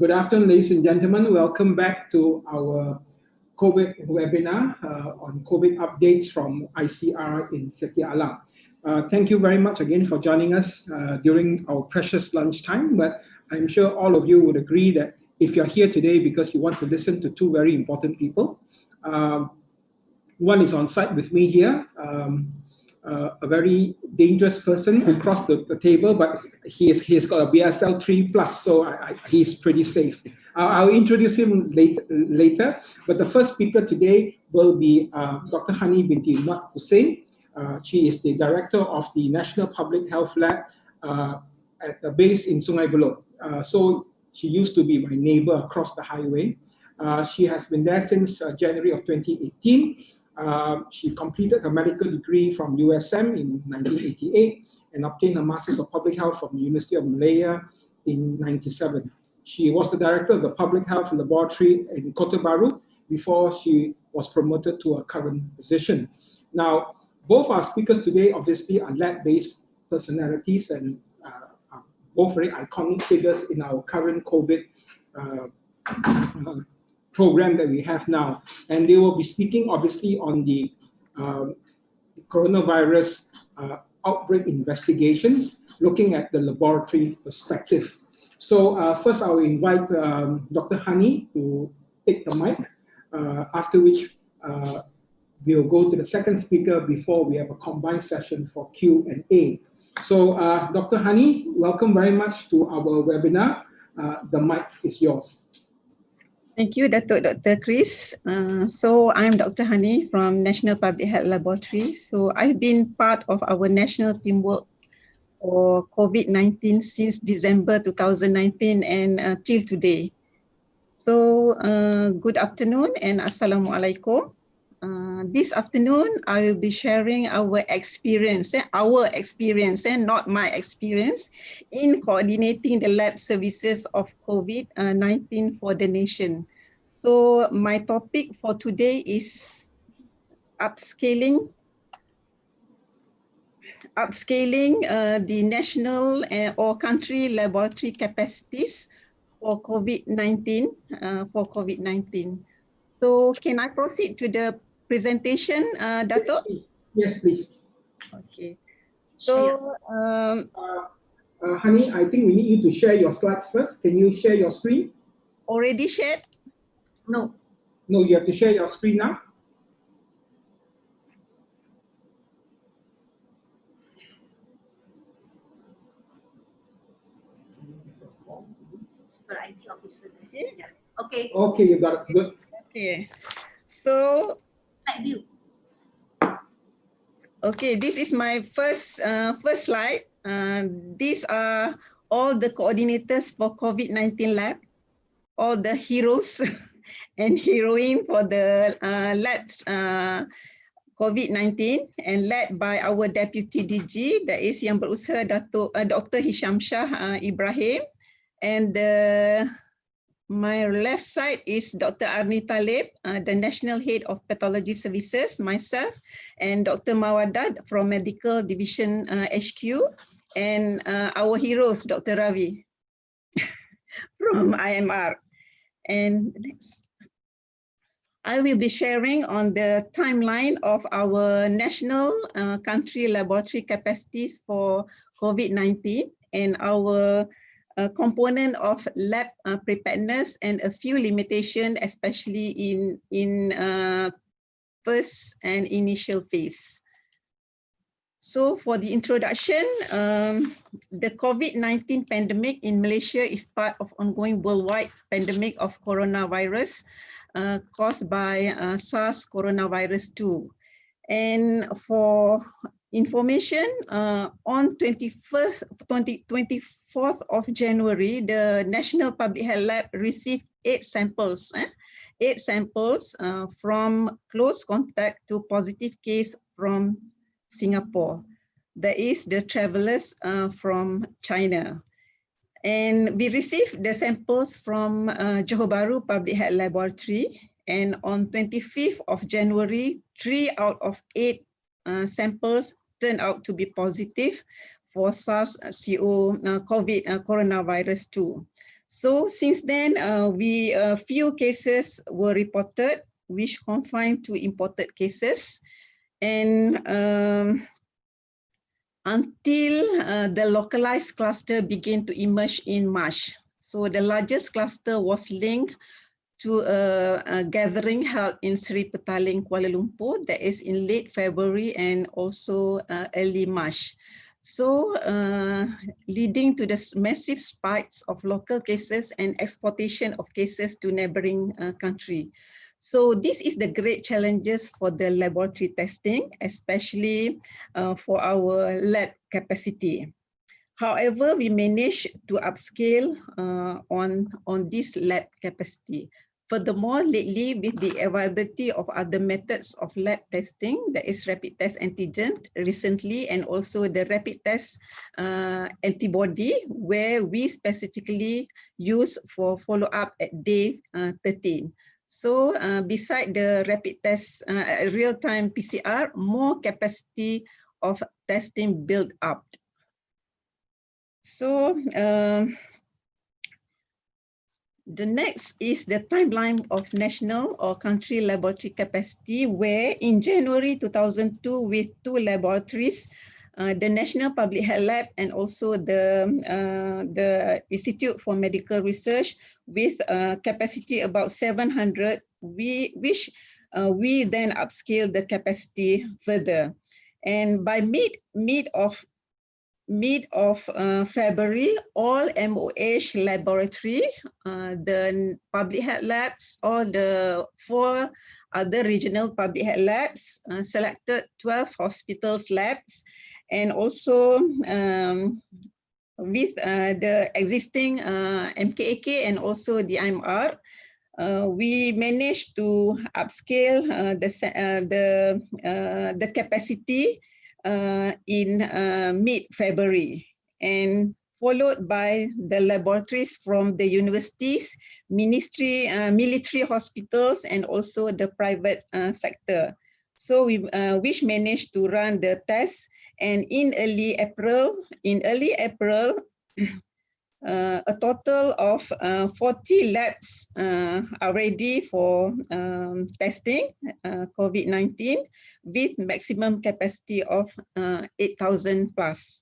Good afternoon, ladies and gentlemen. Welcome back to our COVID webinar on COVID updates from ICR in Setia Alam. Thank you very much again for joining us during our precious lunchtime. But I'm sure all of you would agree that if you're here today because you want to listen to two very important people, one is on site with me here, a very dangerous person across the table, but he's got a BSL 3+, so he's pretty safe. I'll introduce him later, but the first speaker today will be Dr. Hani binti Mat Hussein. She is the director of the National Public Health Lab at the base in Sungai Buloh. So she used to be my neighbor across the highway. She has been there since January of 2018. She completed her medical degree from USM in 1988 and obtained a Master's of Public Health from the University of Malaya in 1997. She was the director of the Public Health Laboratory in Kota Bharu before she was promoted to her current position. Now, both our speakers today obviously are lab-based personalities and are both very iconic figures in our current COVID program that we have now, and they will be speaking obviously on the coronavirus outbreak investigations, looking at the laboratory perspective. So first I will invite Dr. Hani to take the mic, after which we'll go to the second speaker before we have a combined session for Q&A. So Dr. Hani, welcome very much to our webinar. The mic is yours. Thank you, Dr. Chris. So I'm Dr. Hani from National Public Health Laboratory. So I've been part of our national teamwork for COVID-19 since December 2019 and till today. So good afternoon and Assalamualaikum. This afternoon, I will be sharing our experience and not my experience in coordinating the lab services of COVID-19 for the nation. So my topic for today is upscaling the national or country laboratory capacities for COVID-19. So can I proceed to the presentation, Dato? Yes, please. Okay. So, Hani, I think we need you to share your slides first. Can you share your screen? Already shared? No. No, you have to share your screen now. Super IT officer. Yeah. Okay. Okay, you got it. Good. Okay. So, Slide view. Okay, this is my first slide. These are all the coordinators for COVID-19 lab, all the heroes and heroine for the labs COVID-19, and led by our Deputy DG, that is yang berusaha Dr. Hisham Shah Ibrahim, and my left side is Dr. Arni Talib, the National Head of Pathology Services, myself, and Dr. Mawadah from Medical Division HQ, and our heroes, Dr. Ravi from IMR. And next, I will be sharing on the timeline of our national country laboratory capacities for COVID-19 and our component of lab preparedness and a few limitations, especially in first and initial phase. So for the introduction, the COVID-19 pandemic in Malaysia is part of ongoing worldwide pandemic of coronavirus caused by SARS coronavirus 2. And for information, on 24th of January, the National Public Health Lab received 8 samples from close contact to positive case from Singapore. That is the travelers from China. And we received the samples from Johor Bahru Public Health Laboratory. And on 25th of January, 3 out of 8 samples turned out to be positive for SARS-CoV coronavirus 2. So since then, few cases were reported, which confined to imported cases, and until the localized cluster began to emerge in March. So the largest cluster was linked to a gathering held in Sri Petaling, Kuala Lumpur, that is in late February and also early March. So leading to the massive spikes of local cases and exportation of cases to neighboring country. So this is the great challenges for the laboratory testing, especially for our lab capacity. However, we managed to upscale on this lab capacity. Furthermore, lately, with the availability of other methods of lab testing, that is rapid test antigen recently, and also the rapid test antibody, where we specifically use for follow-up at day 13. So beside the rapid test, real-time PCR, more capacity of testing built up. So the next is the timeline of national or country laboratory capacity, where in January 2002, with 2 laboratories, the National Public Health Lab and also the Institute for Medical Research, with capacity about 700, which we then upscale the capacity further. And by mid of February, all MOH laboratory, the public health labs, all the 4 other regional public health labs, selected 12 hospitals labs, and also with the existing MKAK and also the IMR, we managed to upscale the capacity in mid-February, and followed by the laboratories from the universities, military hospitals, and also the private sector. So we which managed to run the test, and in early April, a total of 40 labs are ready for testing COVID-19, with maximum capacity of 8,000 plus.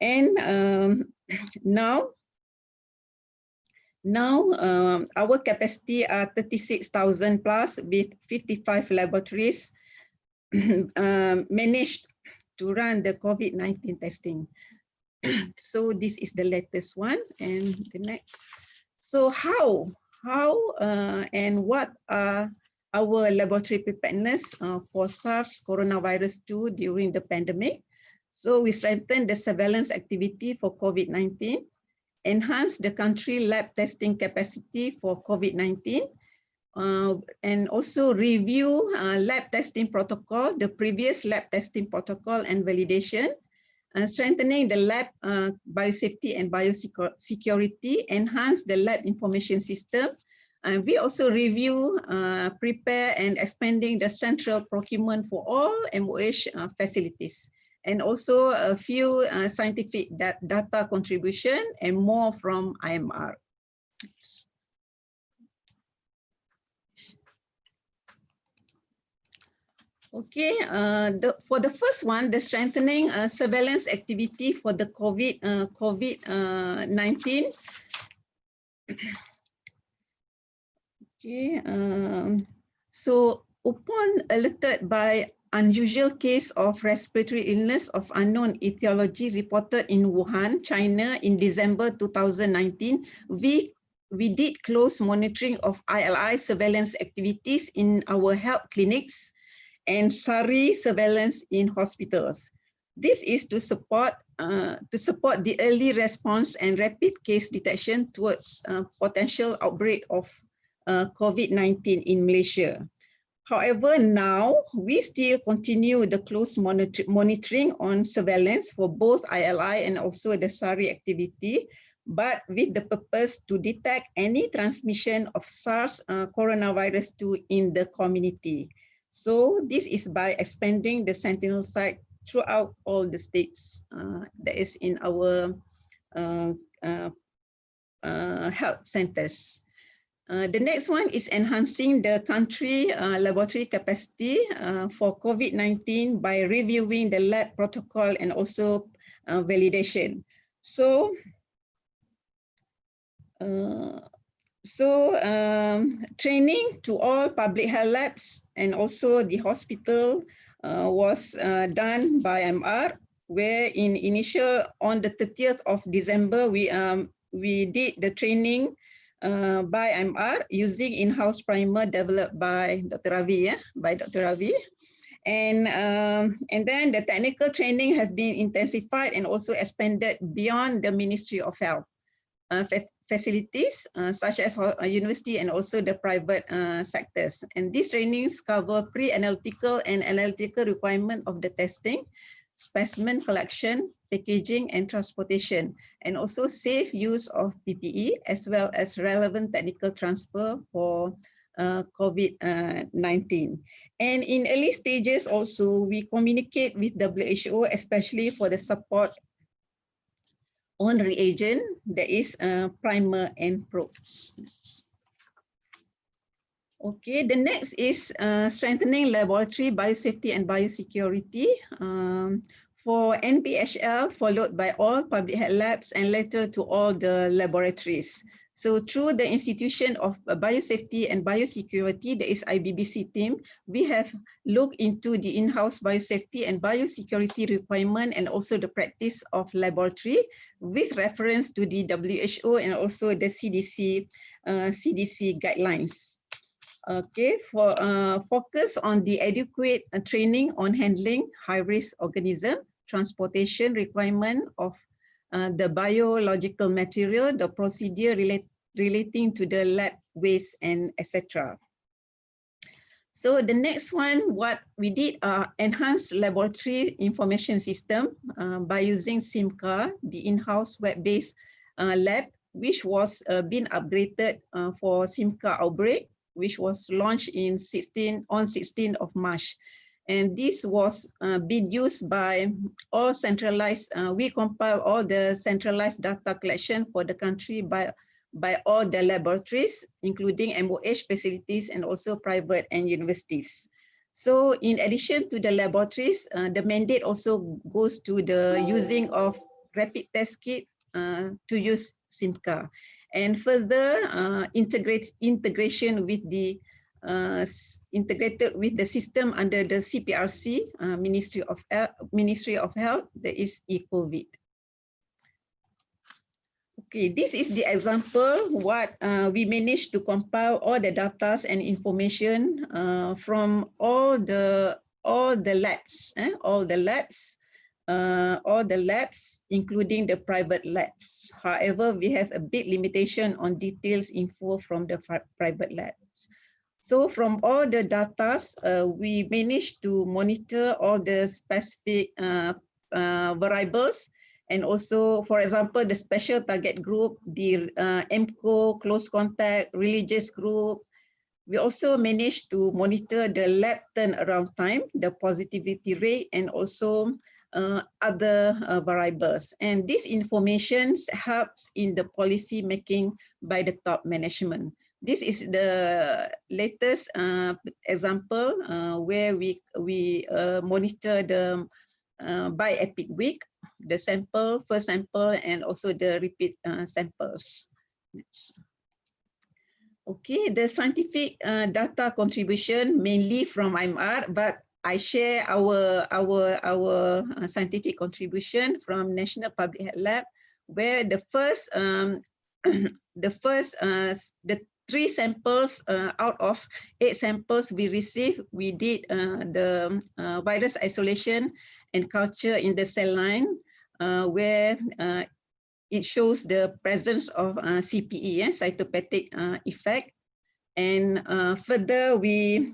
And now our capacity are 36,000 plus, with 55 laboratories managed to run the COVID-19 testing. So this is the latest one, and the next. So how and what are our laboratory preparedness for SARS coronavirus 2 during the pandemic? So we strengthened the surveillance activity for COVID-19, enhanced the country lab testing capacity for COVID-19, and also review lab testing protocol, the previous lab testing protocol and validation, strengthening the lab biosafety and biosecurity, enhance the lab information system. We also review, prepare, and expanding the central procurement for all MOH facilities, and also a few scientific data contribution and more from IMR. Okay, for the first one, the strengthening surveillance activity for the COVID-19. Okay, so upon alerted by unusual case of respiratory illness of unknown etiology reported in Wuhan, China in December 2019, we did close monitoring of ILI surveillance activities in our health clinics and SARI surveillance in hospitals. This is to support the early response and rapid case detection towards potential outbreak of COVID-19 in Malaysia. However, now we still continue the close monitoring on surveillance for both ILI and also the SARI activity, but with the purpose to detect any transmission of SARS coronavirus 2 in the community. So this is by expanding the Sentinel site throughout all the states that is in our health centers. The next one is enhancing the country laboratory capacity for COVID-19 by reviewing the lab protocol and also validation. So training to all public health labs and also the hospital was done by MR, where on the 30th of December, we did the training by MR using in-house primer developed by Dr. Ravi, And then the technical training has been intensified and also expanded beyond the Ministry of Health facilities, such as university and also the private sectors. And these trainings cover pre-analytical and analytical requirement of the testing, specimen collection, packaging and transportation, and also safe use of PPE, as well as relevant technical transfer for COVID-19. And in early stages also, we communicate with WHO, especially for the support on reagent, that is primer and probes. Okay, the next is strengthening laboratory biosafety and biosecurity for NPHL, followed by all public health labs and later to all the laboratories. So through the Institution of Biosafety and Biosecurity, that is IBBC team, we have looked into the in-house biosafety and biosecurity requirement and also the practice of laboratory with reference to the WHO and also the CDC guidelines. Okay, for focus on the adequate training on handling high-risk organism, transportation requirement of the biological material, the procedure relating to the lab waste, and etc. So the next one, what we did enhance laboratory information system by using SIMCA, the in-house web-based lab, which was being upgraded for SIMCA outbreak, which was launched on 16th of March. And this was being used by all centralized, we compile all the centralized data collection for the country by all the laboratories, including MOH facilities and also private and universities. So in addition to the laboratories, the mandate also goes to the using of rapid test kit to use SIMCA. And further integration with the integrated with the system under the CPRC, Ministry of Health, that is eCOVID. Okay, this is the example what we managed to compile all the data and information from all the labs, including the private labs. However, we have a big limitation on details info from the private labs. So from all the data, we managed to monitor all the specific variables, and also, for example, the special target group, the MCO, close contact, religious group. We also managed to monitor the lab turnaround time, the positivity rate, and also other variables. And this information helps in the policy making by the top management. This is the latest example where we monitor the by EPIC week, the sample, first sample, and also the repeat samples. Next. Okay, the scientific data contribution mainly from IMR, but I share our scientific contribution from National Public Health Lab, where the first the 3 samples out of 8 samples we received, we did the virus isolation and culture in the cell line, where it shows the presence of CPE, cytopathic effect. And further, we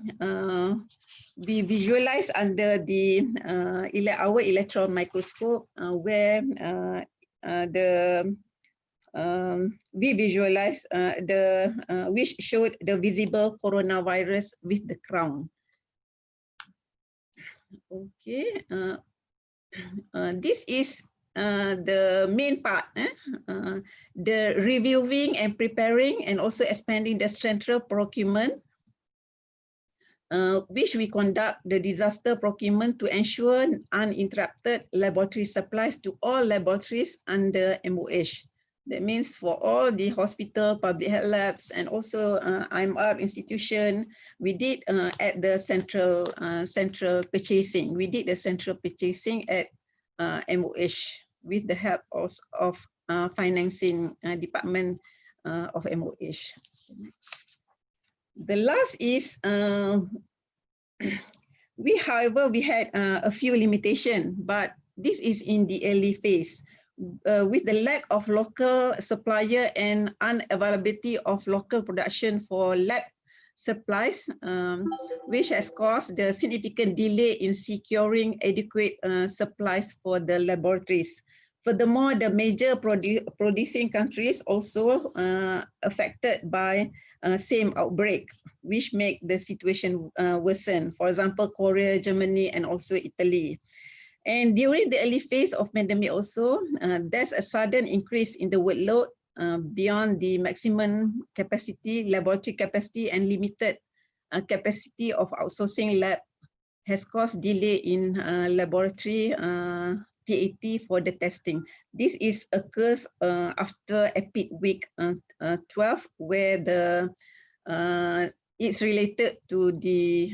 visualize under the our electron microscope, where we visualize which showed the visible coronavirus with the crown. Okay, this is the main part, the reviewing and preparing and also expanding the central procurement, which we conduct the disaster procurement to ensure uninterrupted laboratory supplies to all laboratories under MOH. That means for all the hospital, public health labs, and also IMR institution, we did at the central purchasing. We did the central purchasing at MOH with the help of financing department of MOH. Next. The last is however, we had a few limitations, but this is in the early phase. With the lack of local supplier and unavailability of local production for lab supplies, which has caused the significant delay in securing adequate supplies for the laboratories. Furthermore, the major producing countries also affected by same outbreak, which make the situation worsen. For example, Korea, Germany, and also Italy. And during the early phase of pandemic also, there's a sudden increase in the workload beyond the maximum capacity, laboratory capacity, and limited capacity of outsourcing lab has caused delay in laboratory TAT for the testing. This is occurs after EPIC week 12, where the it's related to the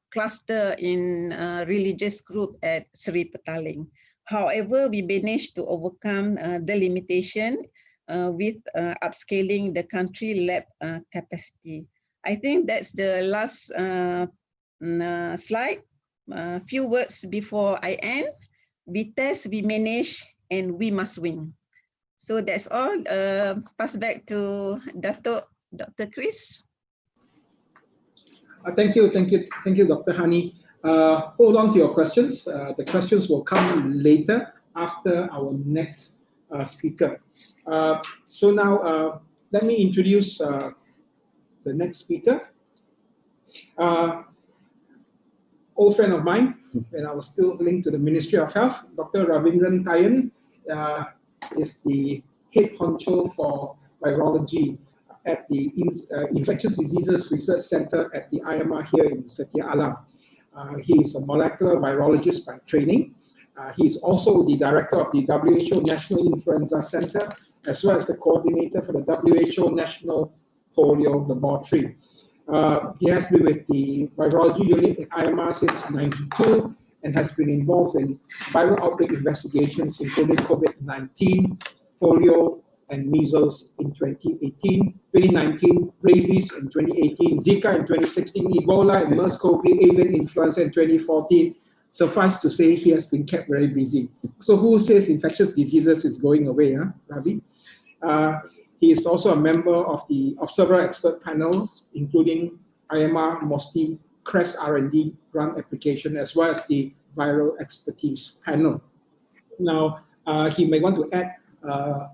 cluster in religious group at Sri Petaling. However, we managed to overcome the limitation with upscaling the country lab capacity. I think that's the last slide. Few words before I end. We test, we manage, and we must win. So that's all. Pass back to Dr. Chris. Thank you, Dr. Hani. Hold on to your questions. The questions will come later after our next speaker. So now, let me introduce the next speaker. Old friend of mine, when I was still linked to the Ministry of Health, Dr. Ravindran Tayan is the head honcho for virology at the Infectious Diseases Research Center at the IMR here in Setia Alam. He is a molecular virologist by training. He is also the director of the WHO National Influenza Center, as well as the coordinator for the WHO National Polio Laboratory. He has been with the virology unit at IMR since 1992 and has been involved in viral outbreak investigations, including COVID-19, polio, and measles in 2018, 2019, rabies in 2018, Zika in 2016, Ebola and MERS-CoV, avian influenza in 2014. Suffice to say, he has been kept very busy. So who says infectious diseases is going away, huh, Ravi? He is also a member of several expert panels, including IMR, MOSTI, CREST R&D grant application, as well as the viral expertise panel. Now, he may want to add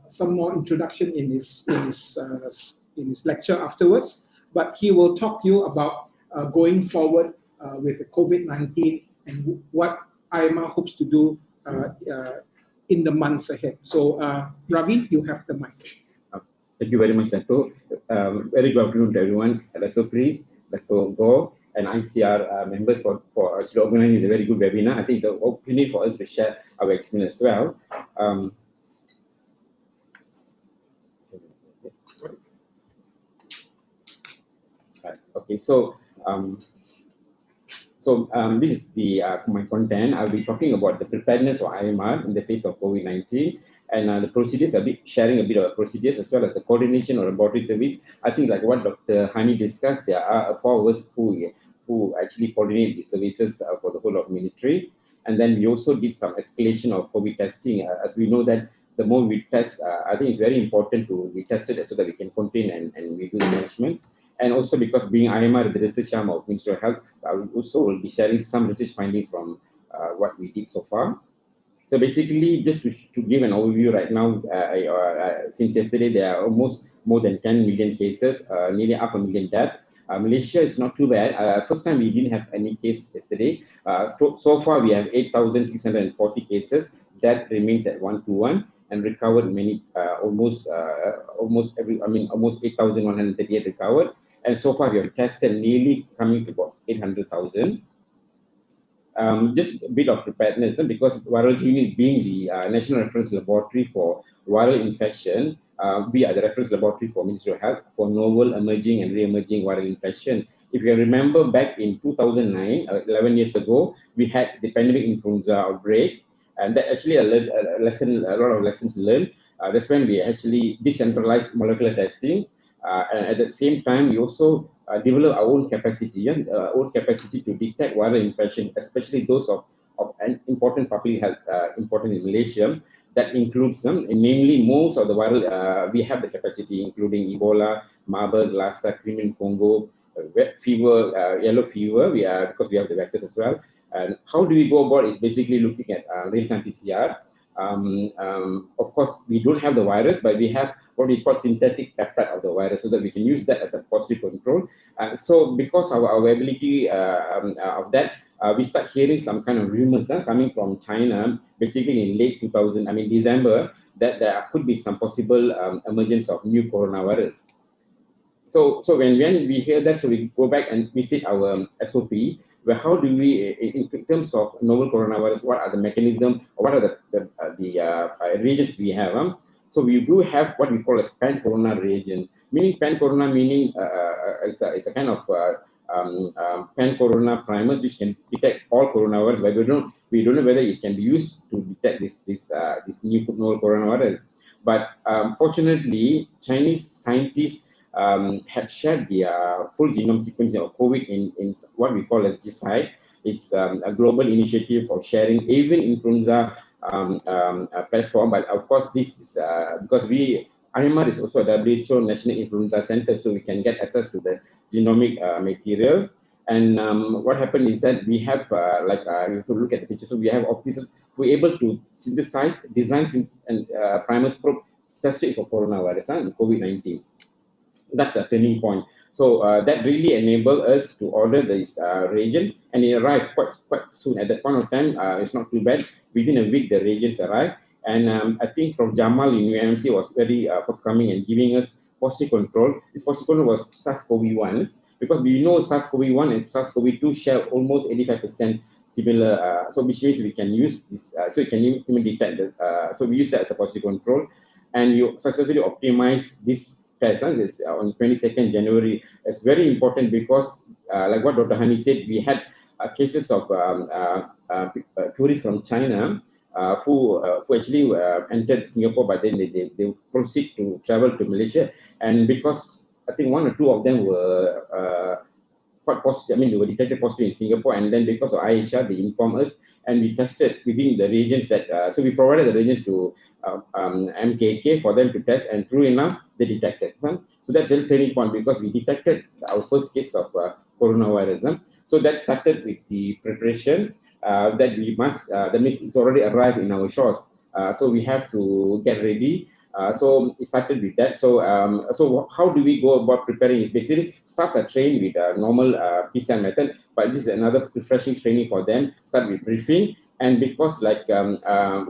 some more introduction in his lecture afterwards, but he will talk to you about going forward with the COVID-19 and what IMR hopes to do in the months ahead. So, Ravi, you have the mic. Thank you very much, Dato. Very good afternoon to everyone. Dato Chris, Dato Go, and ICR members for organizing a very good webinar. I think it's an opportunity for us to share our experience as well. Okay, so this is the my content. I'll be talking about the preparedness of IMR in the face of COVID-19 and the procedures. I'll be sharing a bit of procedures as well as the coordination of laboratory service. I think like what Dr. Hani discussed, there are 4 of us who actually coordinate the services for the whole of ministry. And then we also did some escalation of COVID testing. As we know that the more we test, I think it's very important to be tested so that we can contain and we do the management. And also because being IMR, the research arm of Ministry of Health, I also will be sharing some research findings from what we did so far. So basically, just to give an overview right now, since yesterday, there are almost more than 10 million cases, nearly 500,000 deaths. Malaysia is not too bad. First time we didn't have any case yesterday. So far we have 8,640 cases. That remains at 121 and recovered many, almost 8,138 recovered. And so far we have tested nearly coming to about 800,000. Just a bit of preparedness, because Virology Unit being the National Reference Laboratory for viral infection, we are the reference laboratory for Ministry of Health for novel, emerging and re-emerging viral infection. If you remember back in 2009, 11 years ago, we had the pandemic influenza outbreak, and that actually a lot of lessons learned. That's when we actually decentralized molecular testing. And at the same time, we also develop our own capacity to detect viral infection, especially those of an important public health, important in Malaysia. That includes them, namely most of the viral, we have the capacity, including Ebola, Marburg, Lassa, Crimean Congo, red fever, yellow fever, because we have the vectors as well. And how do we go about is basically looking at real-time PCR. Of course, we don't have the virus, but we have what we call synthetic peptide of the virus, so that we can use that as a positive control. So because of our ability of that, we start hearing some kind of rumors coming from China, basically in late December, that there could be some possible emergence of new coronavirus. So when we hear that, so we go back and visit our SOP, where how do we, in terms of novel coronavirus, what are the mechanism, or what are the reagents we have? So we do have what we call a pan-corona reagent, meaning pan-corona meaning it's a kind of pan-corona primers which can detect all coronavirus, but we don't know whether it can be used to detect this new novel coronavirus. But fortunately, Chinese scientists have shared the full genome sequencing of COVID in what we call a GSI. It's a global initiative for sharing avian influenza platform. But of course, this is because IMR is also a WHO National Influenza Center, so we can get access to the genomic material. And what happened is that we have, if you look at the picture, so we have officers who are able to synthesize, design, and primers probe specific for coronavirus and COVID-19. That's a turning point. So that really enabled us to order these reagents, and it arrived quite soon. At that point of time, it's not too bad. Within a week, the reagents arrived. And I think from Jamal in UMC was very forthcoming and giving us positive control. This positive control was SARS-CoV-1, because we know SARS-CoV-1 and SARS-CoV-2 share almost 85% similar. So which means we can use this, so it can even detect so we use that as a positive control. And you successfully optimize this test on 22nd January. It's very important because, like what Dr. Hani said, we had cases of tourists from China who actually entered Singapore, but then they proceed to travel to Malaysia. And because I think one or two of them were quite positive, they were detected positive in Singapore, and then because of IHR, they informed us, and we tested within the reagents that, so we provided the reagents to MKK for them to test, and true enough, they detected. So that's a turning point, because we detected our first case of coronavirus. So that started with the preparation that we must, that means it's already arrived in our shores. So we have to get ready. So it started with that. So so how do we go about preparing? Is basically staff are trained with a normal PCR method, but this is another refreshing training for them. Start with briefing, and because this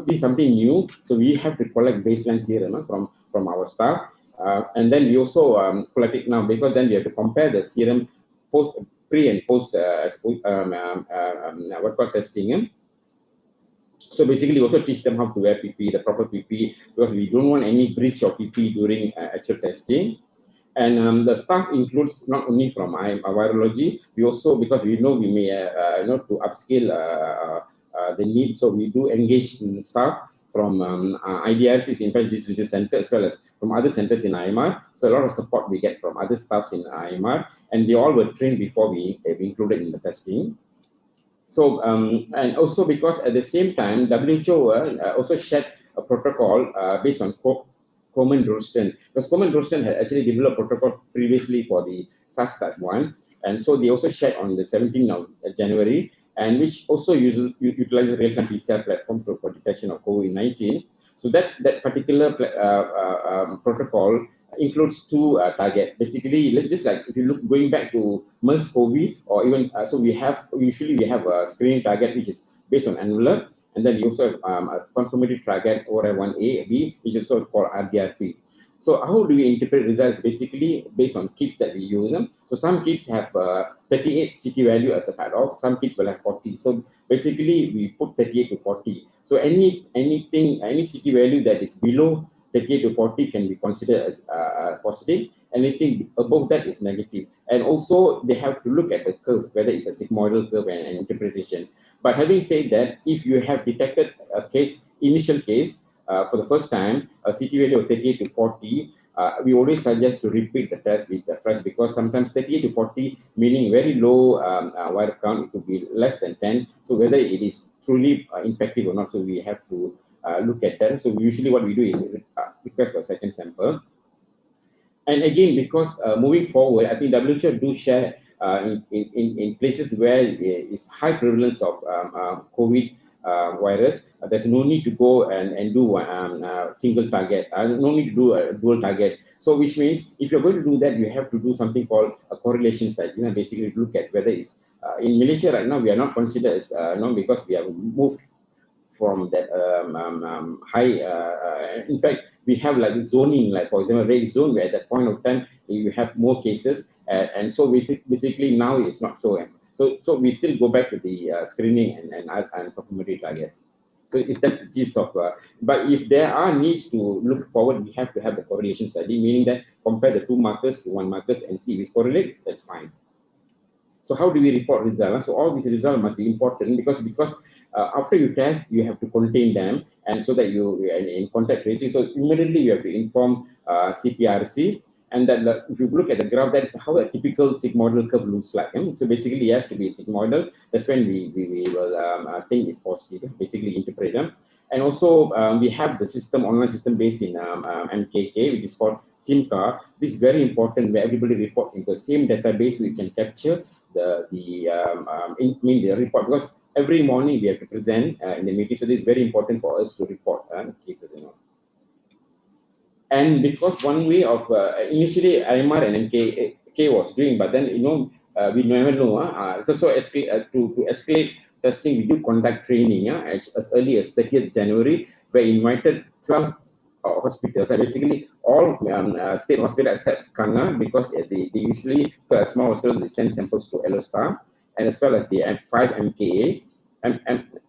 is something new, so we have to collect baseline serum from our staff, and then we also collect it now, because then we have to compare the serum pre and post testing. So basically, also teach them how to wear PPE, the proper PPE, because we don't want any breach of PPE during actual testing. And the staff includes not only from virology, we also, because we know we may to upscale the need, so we do engage in staff from IDRC's Infectious Disease Center, as well as from other centers in IMR. So a lot of support we get from other staffs in IMR, and they all were trained before we included in the testing. So, and also because at the same time, WHO also shared a protocol based on Komen-Drosten, because Komen-Drosten had actually developed a protocol previously for the SARS-CoV-1, and so they also shared on the 17th of January, and which also utilizes real-time PCR platform for detection of COVID-19. So that particular protocol includes two target. Basically, just like if you look going back to MERS-CoV, or even so, we usually have a screening target which is based on envelope, and then you also have a confirmatory target ORI1A, B, which is also called RDRP. So how do we interpret results? Basically based on kits that we use. So some kits have 38 CT value as the cutoff. Some kits will have 40. So basically we put 38 to 40. So any CT value that is below 38 to 40 can be considered as positive. Anything above that is negative. And also they have to look at the curve, whether it's a sigmoidal curve and interpretation. But having said that, if you have detected a case, initial case, for the first time, a CT value of 38 to 40, we always suggest to repeat the test with the fresh, because sometimes 38 to 40 meaning very low wire count, it could be less than 10. So whether it is truly infective or not, so we have to look at that. So usually what we do is request for a second sample. And again, because moving forward, I think WHO do share in places where there is high prevalence of COVID virus, there's no need to go and do single target, no need to do a dual target. So which means if you're going to do that, you have to do something called a correlation study. Basically look at whether it's in Malaysia right now, we are not considered as because we have moved from that high, in fact, we have like zoning, like for example, red zone, where at that point of time, you have more cases. And so basically now it's not so. So we still go back to the screening and confirmatory target. So that's the gist of, but if there are needs to look forward, we have to have the correlation study, meaning that compare the two markers to one markers and see if it's correlate, that's fine. So how do we report results? So all these results must be important because after you test, you have to contain them, and so that you in contact tracing. So immediately you have to inform CPRC, and then if you look at the graph, that is how a typical sigmoidal curve looks like. So basically, it has to be sigmoidal. That's when we will think it's positive. Basically, interpret them. And also, we have the system, online system based in MKK, which is called SIMCA. This is very important, where everybody report into the same database. We can capture the report, because every morning we have to present in the meeting. So this is very important for us to report cases. And because one way of initially IMR and MKK was doing, but then we never know. To escalate testing, we do conduct training as early as 30th January. We invited 12 hospitals, basically all state hospitals except Kanga, because they usually, for a small hospital, they send samples to Elostar, and as well as the 5 MKAs, 1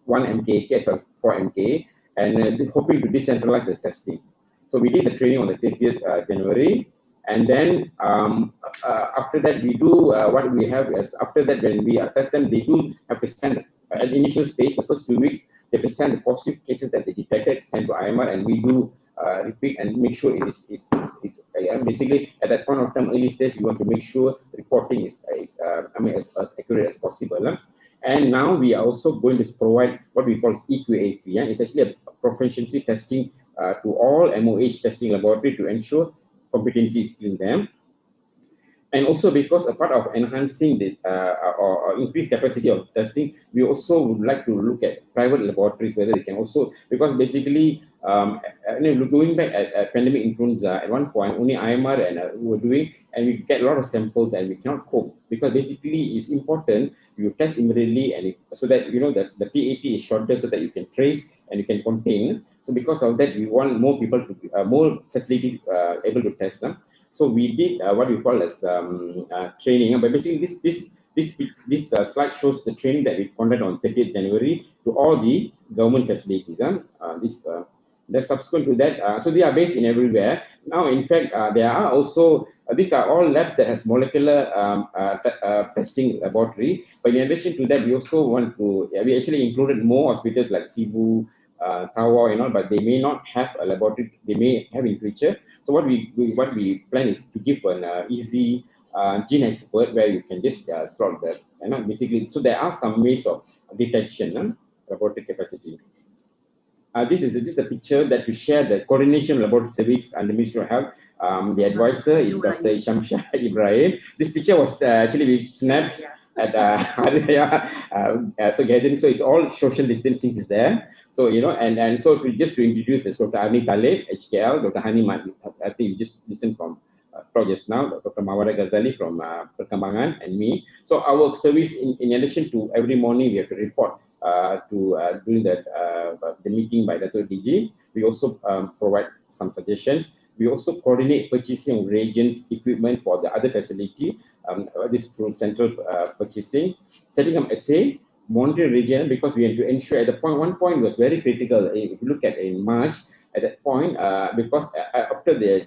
MKK as well as 4 MKA, and hoping to decentralize the testing. So we did the training on the 30th January, and then after that we do what we have is, after that when we test them, they do have to send at the initial stage, the first 2 weeks, they have to send the positive cases that they detected, send to IMR, and we do repeat and make sure it is basically at that point of time, early stage, we want to make sure reporting is as accurate as possible. And now we are also going to provide what we call EQAP. It's actually a proficiency testing to all MOH testing laboratory to ensure competency is still there. And also because a part of enhancing this or increased capacity of testing, we also would like to look at private laboratories, whether they can also, because basically going back at pandemic influenza, at one point only IMR and were doing, and we get a lot of samples and we cannot cope, because basically it's important you test immediately, and so that that the PAT is shorter, so that you can trace and you can contain. So because of that, we want more people to more facility able to test them. So we did what we call as training. But basically, this slide shows the training that we conducted on 30th January to all the government facilities. That's subsequent to that. So they are based in everywhere. Now, in fact, there are also these are all labs that has molecular testing laboratory. But in addition to that, we also want to we actually included more hospitals like Cebu, Tawau, but they may not have a laboratory. They may have in future. So what we plan is to give an easy gene expert, where you can just slot that, basically. So there are some ways of detection, laboratory capacity. This is just a picture that we share the coordination laboratory service and the Ministry of Health. The advisor is Dr. Hishamshah Ibrahim. This picture was actually we snapped at so gathering. So it's all social distancing is there. So and so just to introduce this, Dr. Arni Talib, HKL, Dr. Hani Mat, I think you just listened from just now, Dr. Mawara Ghazali from Perkembangan, and me. So our service, in addition to every morning we have to report during the meeting by Dr. DG, we also provide some suggestions. We also coordinate purchasing of reagents, equipment for the other facility. This through central purchasing, setting up assay, monitoring reagent, because we have to ensure at the point. One point was very critical. If you look at in March, at that point, because after the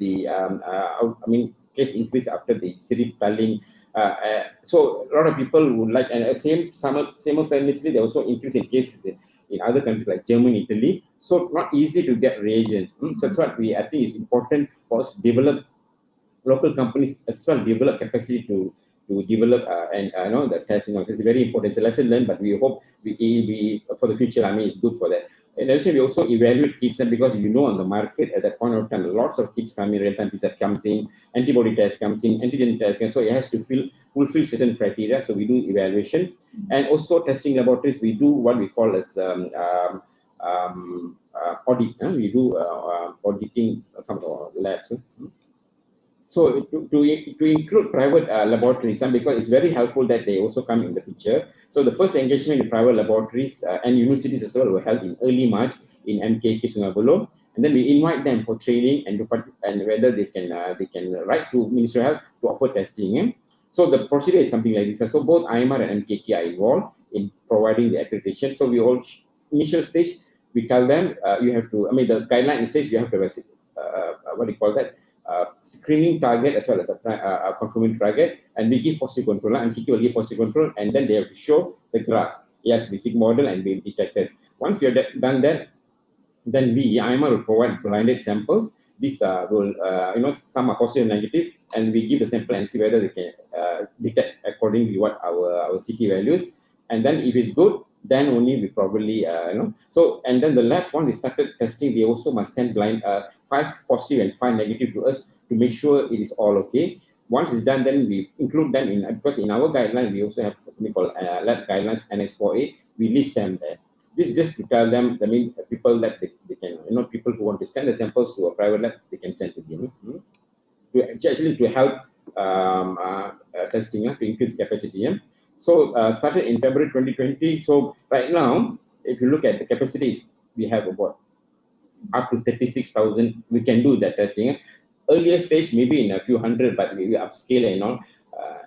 case increase after the Sirip Taling, so a lot of people would like, and simultaneously they also increase in cases in other countries like Germany, Italy. So not easy to get reagents. So that's what I think is important for us to develop. Local companies as well develop capacity to develop the test. This is very important. It's a lesson learned, but we hope we for the future. It's good for that. In addition, we also evaluate kits, and because on the market at that point of time, lots of kits come in, real-time PCR comes in, antibody test comes in, antigen test, and so it has to fulfill certain criteria. So we do evaluation, and also testing laboratories. We do what we call as audit. We do auditing some labs. So to include private laboratories, because it's very helpful that they also come in the picture. So the first engagement in private laboratories and universities as well were held in early March in MKK Sungai Buloh, and then we invite them for training and whether they can write to Ministry of Health to offer testing. So the procedure is something like this. So both IMR and MKK are involved in providing the accreditation. So we all initial stage we tell them you have to. The guideline says you have to what do you call that? Screening target as well as a confirming target, and we give positive control, and MKK will give positive control, and then they have to show the graph. Yes, basic model and be detected. Once you have done that, then we, IMR, will provide blinded samples. These will, some are positive and negative, and we give the sample and see whether they can detect according to what our CT values. And then if it's good, then only we probably, So, and then the labs, once they started testing, they also must send 5 positive and 5 negative to us to make sure it is all okay. Once it's done, then we include them because in our guideline, we also have something called lab guidelines, Annex 4A. We list them there. This is just to tell them, people that they can, people who want to send the samples to a private lab, they can send to them. To help testing, to increase capacity. So started in February 2020. So right now, if you look at the capacities, we have about up to 36,000. We can do that testing. Earlier stage, maybe in a few hundred, but maybe upscale and all.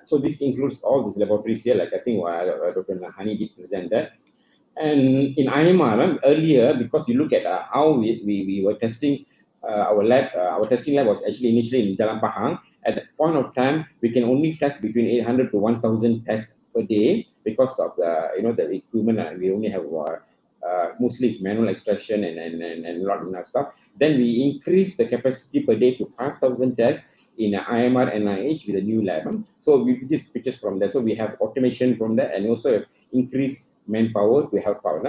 So this includes all these laboratories here, like I think Dr. Hani did present that. And in IMR, earlier, because you look at how we were testing our lab, our testing lab was actually initially in Jalan Pahang. At that point of time, we can only test between 800 to 1,000 tests per day because of the equipment. We only have mostly it's manual extraction and a lot of stuff. Then we increase the capacity per day to 5,000 tests in IMR NIH with a new lab. So we put these pictures from there. So we have automation from there, and also increase manpower to help out,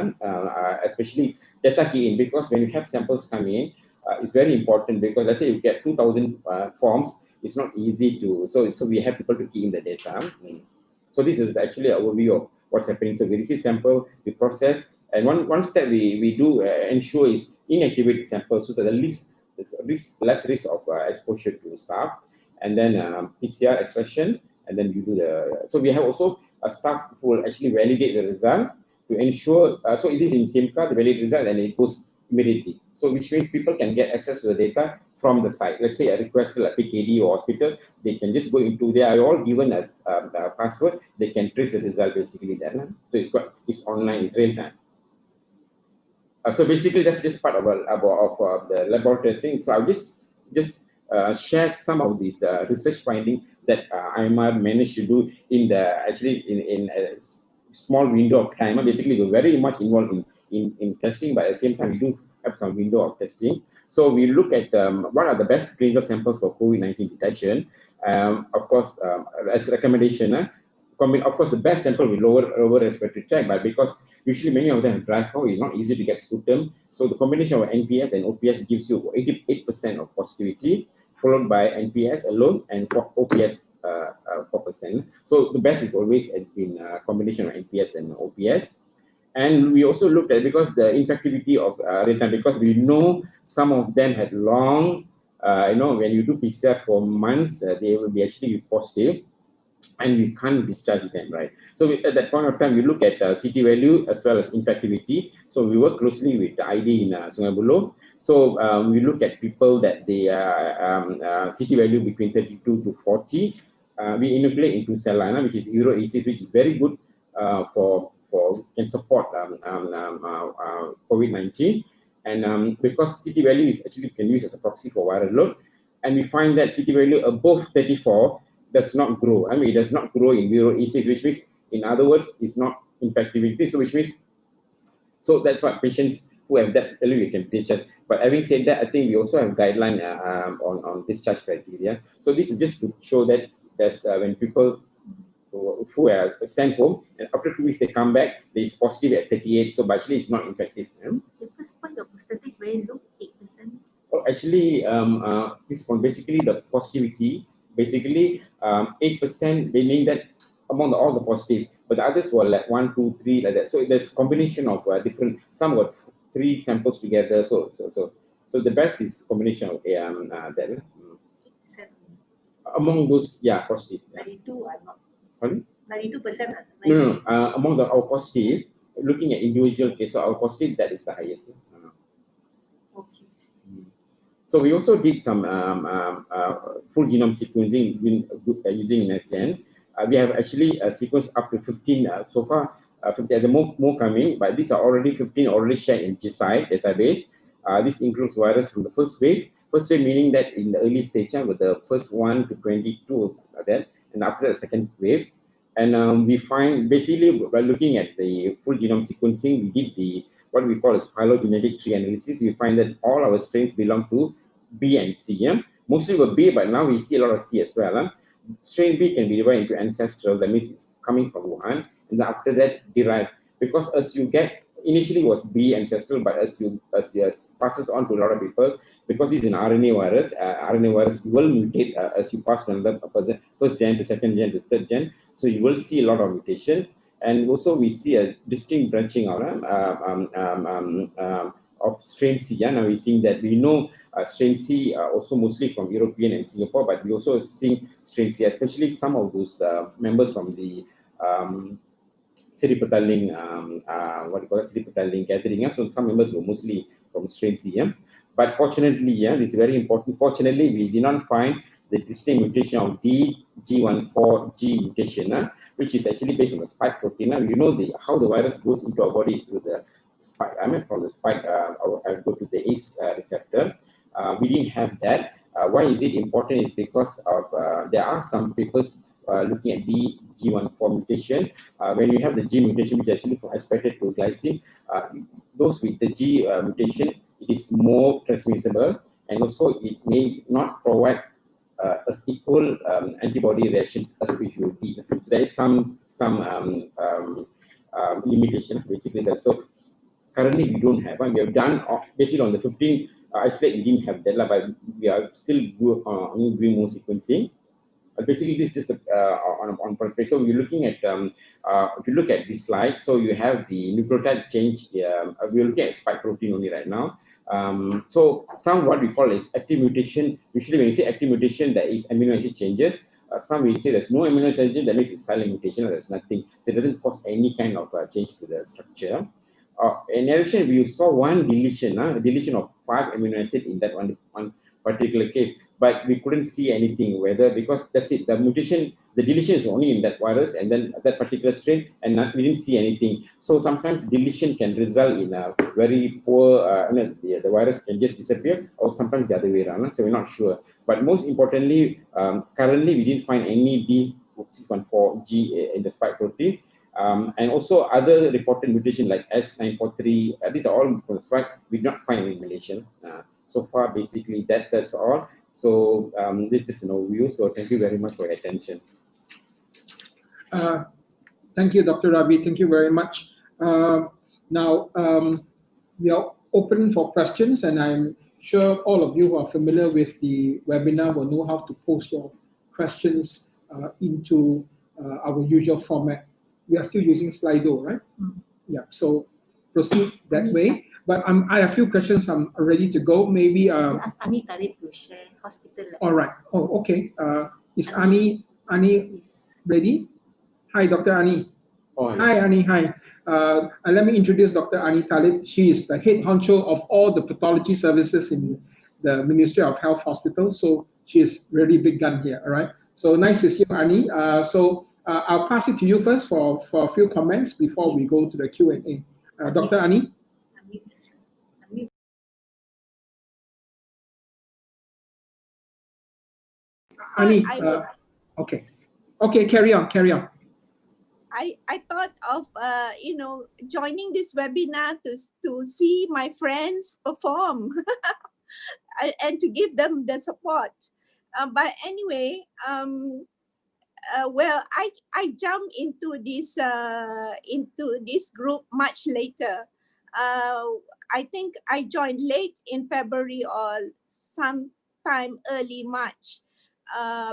especially data key in, because when you have samples coming in, it's very important, because let's say you get 2,000 forms, it's not easy to, so we have people to key in the data. So this is actually an overview of what's happening. So we receive sample, we process, and one step we do ensure is inactivated samples, so that the less risk of exposure to staff, and then PCR extraction, and then you do so we have also a staff who will actually validate the result to ensure, so it is in SIMCA, the validate result, and it goes immediately. So which means people can get access to the data from the site. Let's say a request like PKD or hospital, they can just go into, they are all given as a password, they can trace the result basically then. So it's online, it's real time. So basically that's just part of the laboratory testing. So I'll just share some of these research findings that IMR managed to do in a small window of time. Basically, we're very much involved in testing, but at the same time, we do have some window of testing. So we look at what are the best clinical samples for COVID-19 detection. Of course, as a recommendation, of course, the best sample with lower respiratory tract, but because usually many of them have dry cough, it's not easy to get sputum. So the combination of NPS and OPS gives you 88% of positivity, followed by NPS alone and OPS 4%. So the best is always in a combination of NPS and OPS. And we also looked at, because the infectivity of retina, because we know some of them had long, when you do PCR for months, they will be actually positive, and we can't discharge them, right? So at that point of time, we look at CT value as well as infectivity. So we work closely with the ID in Sungai Buloh. So we look at people that they CT value between 32 to 40. We inoculate into cell line, which is EuroACEs, which is very good for can support COVID-19. And because CT value is actually can use as a proxy for viral load, and we find that CT value above 34 does not grow. I mean, it does not grow in EuroACEs, which means, in other words, it's not infectivity. So which means, so that's what patients who have that value we can discharge. But having said that, I think we also have guideline on discharge criteria. So this is just to show that there's when people who are sent home, and after 2 weeks they come back, they is positive at 38. So but actually it's not infective. The first point, your percentage very low, 8%. Oh, actually, this one basically the positivity. Basically, 8%, meaning that among all the positive, but the others were like 1, 2, 3, like that. So there's combination of different. Some got 3 samples together. So the best is combination of that. 8%. Among those, yeah, positive. 92, I'm not. Pardon? 92%. No. Among our positive, looking at individual case, so our positive, that is the highest. Okay. So we also did some full genome sequencing using NextGen. We have actually sequenced up to 15 so far. 50, the more coming, but these are already 15 already shared in GSIDE database. This includes virus from the first wave. First wave meaning that in the early stage, with the first 1 to 22 that, and after the second wave. And we find basically by looking at the full genome sequencing, we did the what we call as phylogenetic tree analysis. We find that all our strains belong to B and C. Mostly were B, but now we see a lot of C as well. Strain B can be divided into ancestral, that means it's coming from Wuhan, and after that derived. Because as you get, initially was B ancestral, but as passes on to a lot of people, because this is an RNA virus will mutate as you pass from the first gen to second gen to third gen. So you will see a lot of mutation. And also we see a distinct branching out of strain C. Now we're seeing that we know strain C also mostly from European and Singapore, but we also see strain C, especially some of those members from the Siripetaling, Siripetaling gathering. So some members were mostly from strain C. But fortunately, this is very important. Fortunately, we did not find the distinct mutation of DG14G mutation, which is actually based on the spike protein. You know how the virus goes into our bodies through the spike. From the spike, I go to the ACE receptor. We didn't have that. Why is it important? Is because of there are some papers looking at DG14 mutation. When you have the G mutation, which is actually expected to glycine, those with the G mutation, it is more transmissible, and also it may not provide as equal antibody reaction as if you did. So there is some limitation basically there. So currently we don't have. We have done basically on the 15 isolate, we didn't have that, but we are still doing more sequencing. Basically, this is just on perspective. So we're looking at if you look at this slide, so you have the nucleotide change. We're looking at spike protein only right now. So some what we call is active mutation. Usually when you say active mutation, there is amino acid changes. Some we say there's no amino acid change, that means it's silent mutation, or there's nothing. So it doesn't cause any kind of change to the structure. In addition, we saw one deletion, a deletion of 5 amino acid in that one particular case, but we couldn't see anything whether, because that's it, the mutation, the deletion is only in that virus and then that particular strain, and we didn't see anything. So sometimes deletion can result in a very poor, the virus can just disappear, or sometimes the other way around, so we're not sure. But most importantly, currently we didn't find any D614G in the spike protein. And also other reported mutation like S943, these are all from the spike. We did not find any mutation. So far, basically, that's all. So this is an overview. So thank you very much for your attention. Thank you, Dr. Ravi. Thank you very much. Now, we are open for questions, and I'm sure all of you who are familiar with the webinar will know how to post your questions into our usual format. We are still using Slido, right? Yeah, so proceed that way. But I have a few questions. I'm ready to go. Maybe. Ask Ani Talib to share hospital. All right. Oh, okay. Is Ani Yes. ready? Hi, Dr. Ani. Oh, Hi, Ani. Hi. Let me introduce Dr. Ani Talib. She is the head honcho of all the pathology services in the Ministry of Health Hospital. So she is really big gun here. All right. So nice to see you, Ani. I'll pass it to you first for a few comments before we go to the Q&A. Dr. Ani. Ani. Okay. Okay. Carry on. Carry on. I thought of joining this webinar to see my friends perform and to give them the support. But anyway, well, I jumped into this group much later. I think I joined late in February or sometime early March.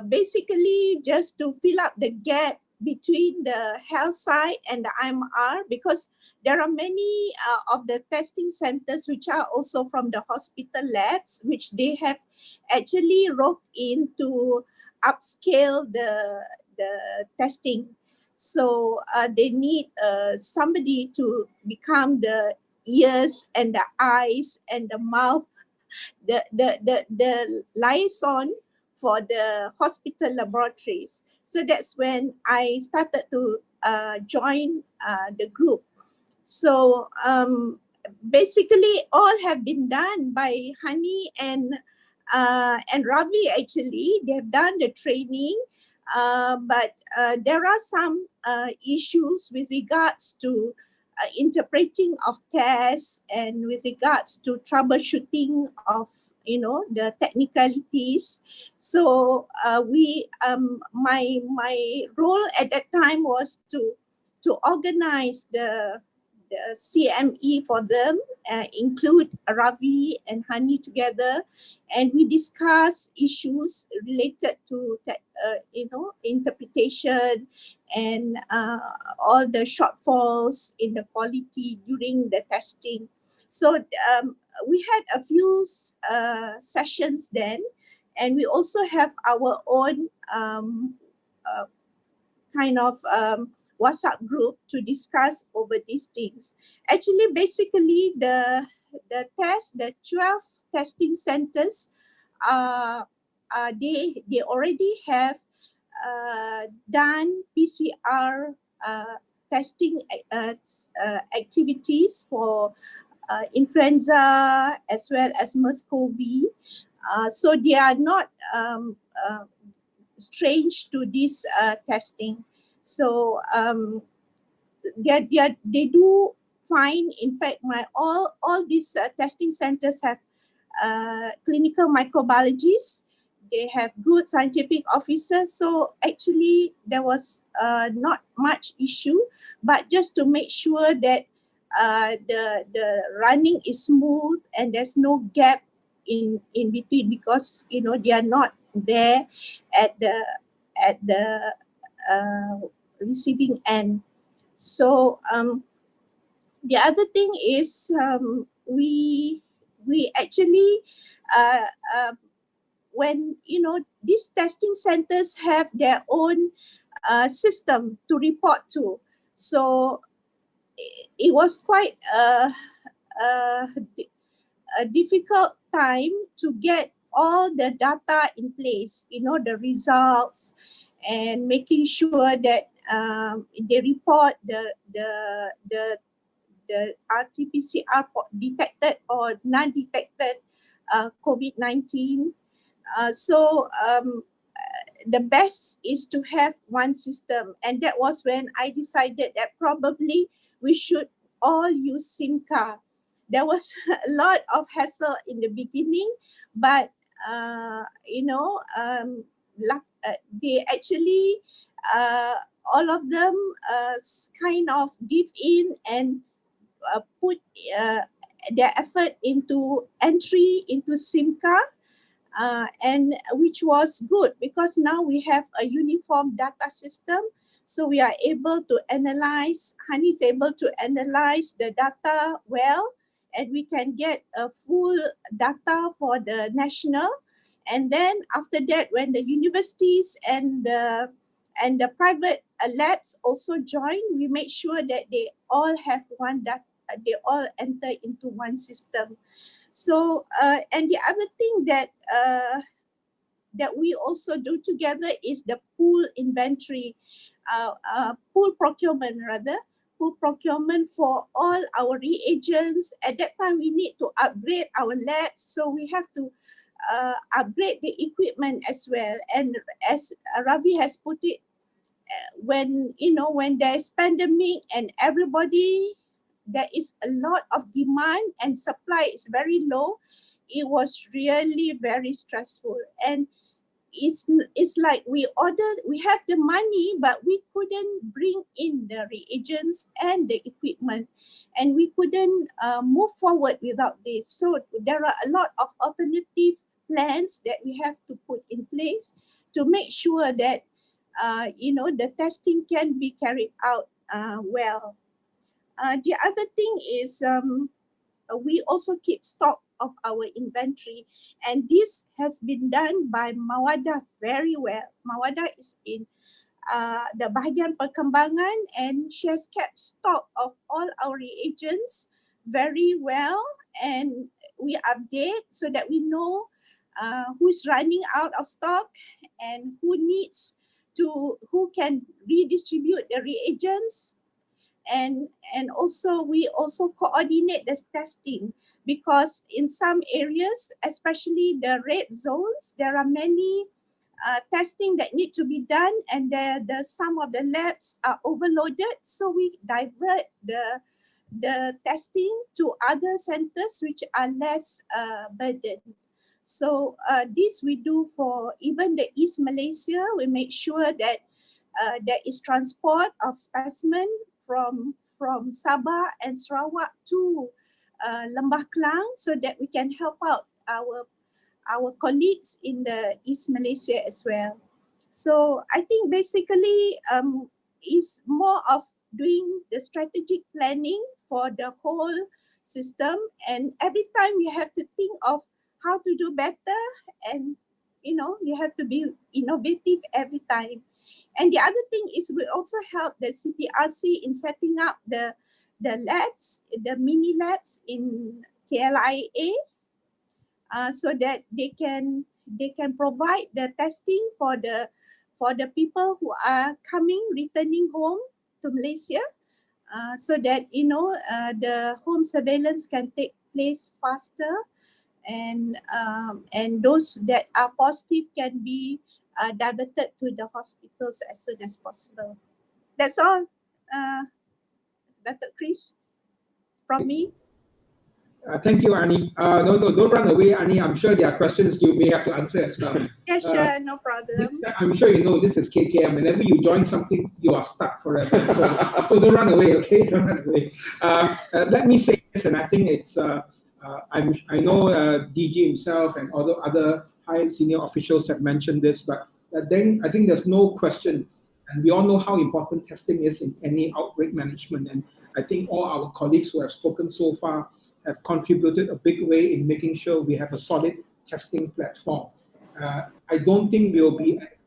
Basically, just to fill up the gap between the health side and the IMR, because there are many of the testing centers which are also from the hospital labs, which they have actually roped in to upscale the testing. So they need somebody to become the ears and the eyes and the mouth, the liaison for the hospital laboratories. So that's when I started to join the group. So basically all have been done by Hani and Ravi. Actually, they have done the training, but there are some issues with regards to interpreting of tests and with regards to troubleshooting of the technicalities. So my role at that time was to organize the CME for them, include Ravi and Hani together, and we discuss issues related to interpretation and all the shortfalls in the quality during the testing. So we had a few sessions then, and we also have our own kind of WhatsApp group to discuss over these things. Actually, basically the 12 testing centers, they already have done PCR testing activities for influenza as well as MERS-CoV. So they are not strange to this testing. So they do find, in fact, all these testing centers have clinical microbiologists. They have good scientific officers. So actually there was not much issue, but just to make sure that the running is smooth and there's no gap in between, because they are not there at the receiving end. So the other thing is we actually when these testing centers have their own system to report to, so it was quite a difficult time to get all the data in place, the results, and making sure that they report the RT-PCR detected or non-detected COVID-19. So the best is to have one system, and that was when I decided that probably we should all use SIMCA. There was a lot of hassle in the beginning, but they actually all of them kind of give in and put their effort into entry into SIMCA. and which was good because now we have a uniform data system. So we are able to analyze, Hani is able to analyze the data well, and we can get a full data for the national. And then after that, when the universities and the private labs also join, we make sure that they all have one data, they all enter into one system. So, and the other thing that we also do together is the pool inventory, pool procurement rather, pool procurement for all our reagents. At that time, we need to upgrade our labs, so we have to upgrade the equipment as well. And as Ravi has put it, when there's pandemic and everybody, there is a lot of demand and supply is very low, it was really very stressful. And it's like we have the money, but we couldn't bring in the reagents and the equipment, and we couldn't move forward without this. So there are a lot of alternative plans that we have to put in place to make sure that the testing can be carried out well. The other thing is we also keep stock of our inventory, and this has been done by Mawada very well. Mawada is in the bahagian perkembangan, and she has kept stock of all our reagents very well, and we update so that we know who's running out of stock and who can redistribute the reagents. And also we also coordinate the testing, because in some areas, especially the red zones, there are many testing that need to be done, and some of the labs are overloaded. So we divert the testing to other centers which are less burdened. So this we do for even the East Malaysia. We make sure that there is transport of specimen from Sabah and Sarawak to Lembah Kelang, so that we can help out our colleagues in the East Malaysia as well. So I think basically is more of doing the strategic planning for the whole system, and every time you have to think of how to do better, and you have to be innovative every time. And the other thing is we also help the CPRC in setting up the labs, the mini labs in KLIA, so that they can provide the testing for the people who are returning home to Malaysia, so that the home surveillance can take place faster, and those that are positive can be diverted to the hospitals as soon as possible. That's all, Dr. Chris, from me. Thank you, Ani. No, don't run away, Ani. I'm sure there are questions you may have to answer as well. Yeah, sure, no problem. I'm sure you know this is KKM. Whenever you join something, you are stuck forever. So don't run away, okay? Don't run away. Let me say this, and I think it's, I know DG himself and other high senior officials have mentioned this, but then I think there's no question, and we all know how important testing is in any outbreak management. And I think all our colleagues who have spoken so far have contributed a big way in making sure we have a solid testing platform. I don't think we'll be at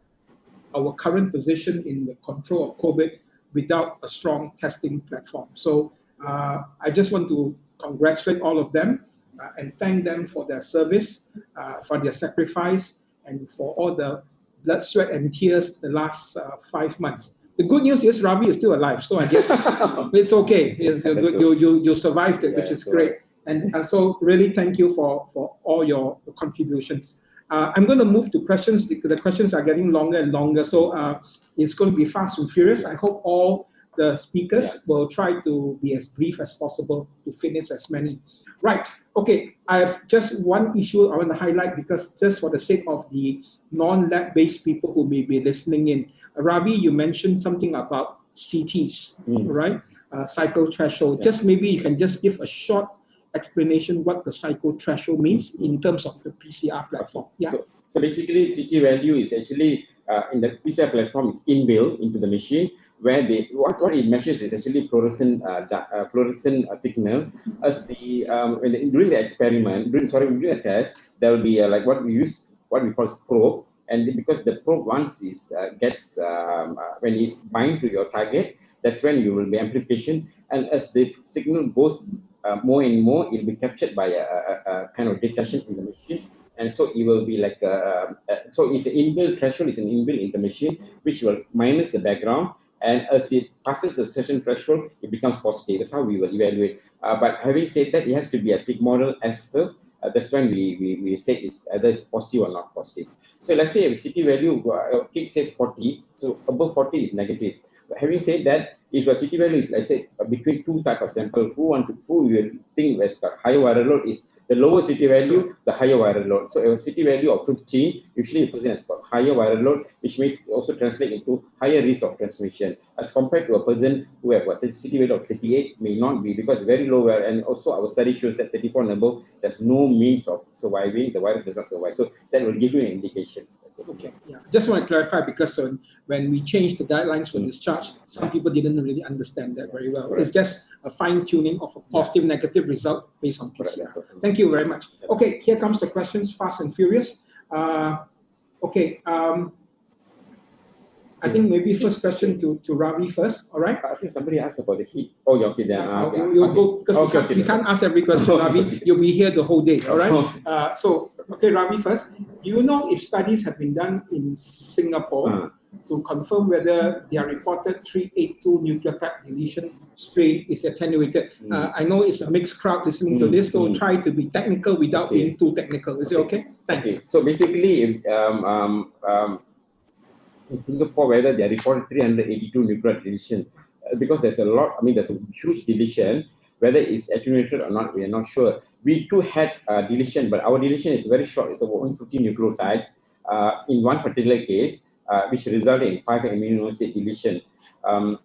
our current position in the control of COVID without a strong testing platform. So I just want to congratulate all of them and thank them for their service, for their sacrifice, and for all the blood, sweat, and tears the last 5 months. The good news is Ravi is still alive, so I guess it's okay. You survived it, which is great. And so really thank you for all your contributions. I'm going to move to questions. The questions are getting longer and longer, so it's going to be fast and furious. I hope all the speakers will try to be as brief as possible to finish as many. Right, okay, I have just one issue I want to highlight, because just for the sake of the non-lab-based people who may be listening in. Ravi, you mentioned something about CTs, right? Cycle threshold. Just maybe you can just give a short explanation what the psycho threshold means in terms of the PCR platform. Yeah. So basically, CT value is actually in the PCR platform is inbuilt into the machine, where what it measures is actually fluorescent signal. As during the experiment, during the test, there will be like what we call probe, and because the probe once is when it's bind to your target, that's when you will be amplification, and as the signal goes more and more, it will be captured by a kind of detection in the machine. And so it will be like so it's an inbuilt threshold is an inbuilt in the machine, which will minus the background, and as it passes a certain threshold, it becomes positive. That's how we will evaluate. But having said that, it has to be a sigmoidal S curve. That's when we say it's either it's positive or not positive. So let's say if CT value KIC says 40, so above 40 is negative. But having said that, if a CT value is, let's say, between two type of sample, who you think has got higher viral load is the lower CT value, the higher viral load. So a CT value of 15, usually a person has got higher viral load, which means also translate into higher risk of transmission, as compared to a person who have got a CT value of 38 may not be, because very low, and also our study shows that 34 and above, there's no means of surviving, the virus does not survive. So that will give you an indication. Okay, yeah. Just want to clarify, because when we changed the guidelines for discharge, some people didn't really understand that very well. It's just a fine-tuning of a positive, negative result based on PCR. Thank you very much. Okay, here comes the questions, fast and furious. I think maybe first question to Ravi first, all right? I think somebody asked about the heat. Oh, yeah, okay, then. You'll go, because we can't ask every question, Ravi. You'll be here the whole day, all right? Okay, Ravi first. Do you know if studies have been done in Singapore to confirm whether their reported 382 nucleotide deletion strain is attenuated? I know it's a mixed crowd listening to this, so try to be technical without being too technical. Is it okay? Thanks. Okay. So basically, in Singapore, whether they are reported 382 nucleotide deletion, because there's there's a huge deletion, whether it's attenuated or not, we are not sure. We too had deletion, but our deletion is very short. It's about 150 nucleotides in one particular case, which resulted in 5 amino acid deletion.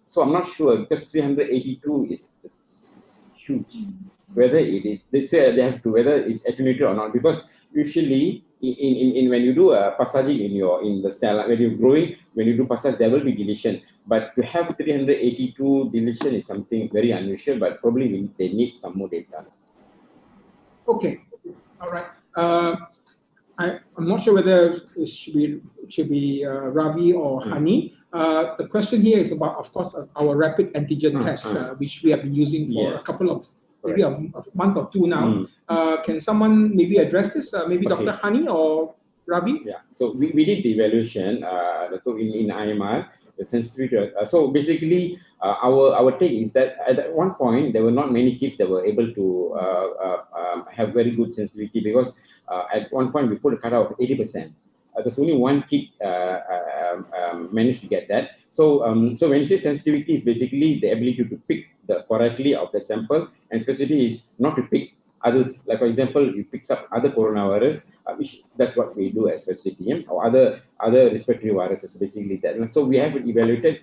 So I'm not sure, because 382 is huge. Whether it is, they say they have to, whether it's attenuated or not, because usually in when you do a passaging in the cell, when you're growing, when you do passage, there will be deletion. But to have 382 deletion is something very unusual, but probably they need some more data. Okay, all right. I'm not sure whether it should be Ravi or Hani. The question here is about, of course, our rapid antigen test, which we have been using for a couple of, maybe a month or two now. Can someone maybe address this? Maybe Dr. Hani or Ravi? Yeah, so we did the evaluation in IMR, the sensitivity. So basically, our take is that at one point, there were not many kids that were able to have very good sensitivity, because at one point, we put a cutoff of 80%. There's only one kid managed to get that. So when you say sensitivity, is basically the ability to pick the correctly of the sample, and specificity is not to pick others. Like for example, you pick up other coronavirus, which that's what we do as specificity, or other respiratory viruses, basically that. And so we have evaluated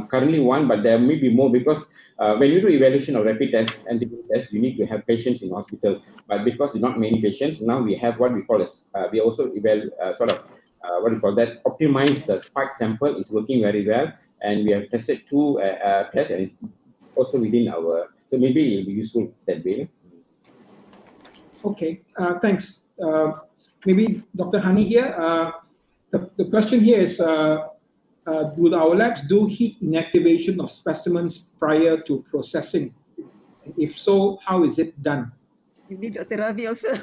currently one, but there may be more, because when you do evaluation of rapid test and test, you need to have patients in hospital. But because not many patients, now we have what we call we also optimized spike sample. It's working very well, and we have tested 2 tests, and it's also within our. So maybe it'll be useful that way. Okay, thanks. Maybe Dr. Hani here. The question here is, do our labs do heat inactivation of specimens prior to processing? And if so, how is it done? Maybe Dr. Ravi also.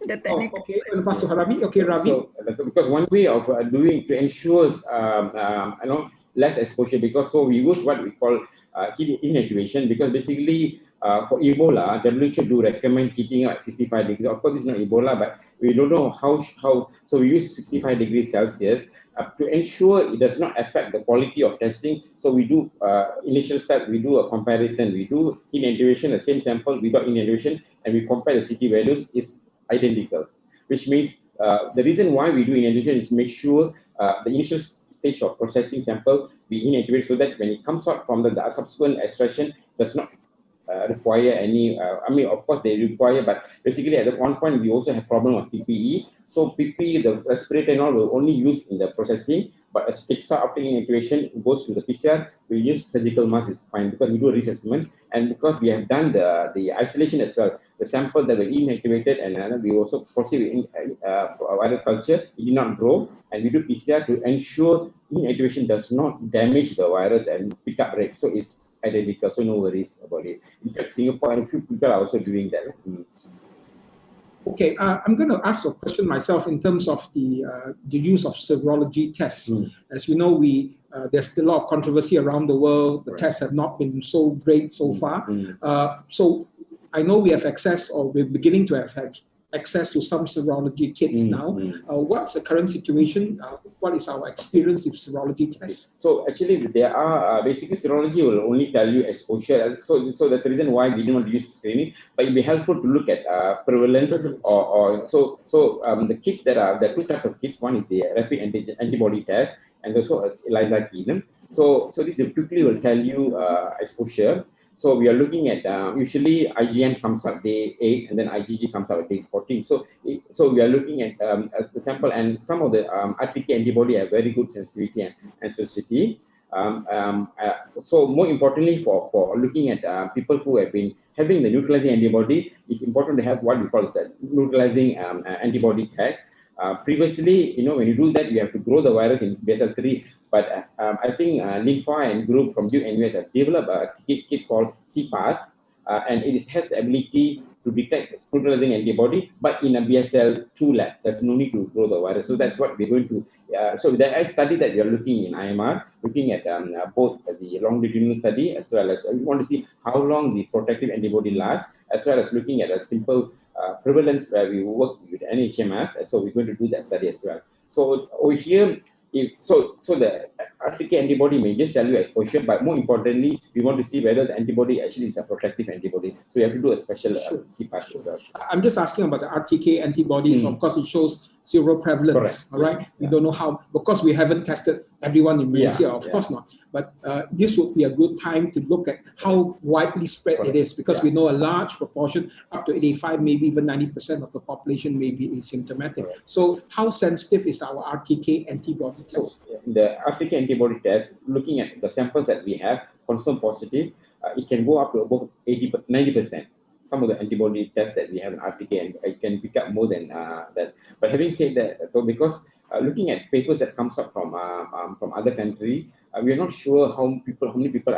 The technique. Okay, I'll pass to Ravi. Okay, Ravi. So, because one way of doing to ensure less exposure, because so we use what we call heat inactivation, because basically for Ebola, WHO do recommend heating up at 65 degrees. Of course, it's not Ebola, but we don't know how. So we use 65 degrees Celsius to ensure it does not affect the quality of testing. So we do initial step. We do a comparison. We do inactivation, the same sample without inactivation, and we compare the CT values is identical. Which means the reason why we do inactivation is to make sure the initial stage of processing sample be inactivated, so that when it comes out from the subsequent extraction does not require any, I mean, of course they require, but basically at one point we also have problem of PPE. So PPE, the respirator and all will only use in the processing, but as extra after inactivation goes to the PCR, we use surgical mask is fine because we do a risk assessment, and because we have done the isolation as well, the sample that were inactivated, and we also proceed with viral culture, it did not grow, and we do PCR to ensure inactivation does not damage the virus and pick up rate. So it's identical, so no worries about it. In fact, Singapore and a few people are also doing that. Okay, I'm going to ask a question myself in terms of the use of serology tests. As you know, there's still a lot of controversy around the world. The tests have not been so great so far. So I know we have access, or we're beginning to have access to some serology kits now. What's the current situation? What is our experience with serology tests? So actually, there are basically serology will only tell you exposure. So that's the reason why we do not use screening. But it'd be helpful to look at prevalence the kits that are, there are two types of kits. One is the rapid antibody test, and also a ELISA kit. So this quickly will tell you exposure. So we are looking at usually IgM comes out day 8 and then IgG comes out at day 14. So we are looking at the sample, and some of the RTK antibody have very good sensitivity and specificity. So more importantly, for looking at people who have been having the neutralizing antibody, it's important to have what we call a neutralizing antibody test. Previously, when you do that, you have to grow the virus in BSL-3. But I think Linfa and group from Duke and US have developed a kit called CPAS, and it has the ability to detect neutralizing antibody, but in a BSL-2 lab. There's no need to grow the virus. So that's what we're going to. So there is a study that we are looking in IMR, looking at both the longitudinal study as well as we want to see how long the protective antibody lasts, as well as looking at a simple prevalence where we work with NHMS. So we're going to do that study as well. So over here, so the RTK antibody may just tell you exposure, but more importantly, we want to see whether the antibody actually is a protective antibody. So you have to do a special CPAS as well. I'm just asking about the RTK antibodies. Of course, it shows seroprevalence. Correct. All right. We don't know how, because we haven't tested everyone in Malaysia, of course not. But this would be a good time to look at how widely spread it is, because we know a large proportion, up to 85, maybe even 90% of the population may be asymptomatic. So how sensitive is our RTK antibody test? So the RTK antibody test, looking at the samples that we have, confirmed positive, it can go up to about 90%. Some of the antibody tests that we have in RTK, and it can pick up more than that. But having said that, because looking at papers that comes up from other country, we are not sure how many people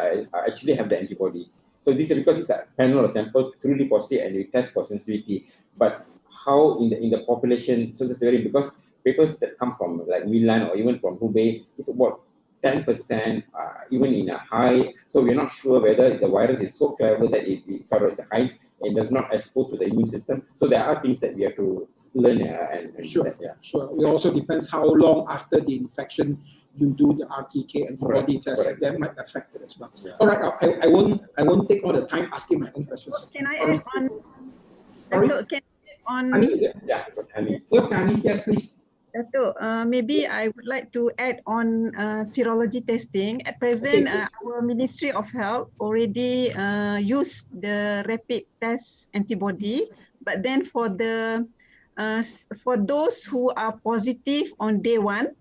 actually have the antibody. So this is because it's a panel of sample truly positive and we test for sensitivity. But how in the population? So this is very, because papers that come from like Milan or even from Hubei, it's about 10%, even in a high. So we're not sure whether the virus is so clever that it sort of hides and does not expose to the immune system. So there are things that we have to learn and sure. It also depends how long after the infection you do the RTK antibody test. That might affect it as well. All right, I won't take all the time asking my own questions. Can I add on? Sorry? Can I add on? Ani, Ani. Okay, Ani, yes, please. Dato', maybe I would like to add on serology testing. At present, our Ministry of Health already used the rapid test antibody, but then for those who are positive on day one,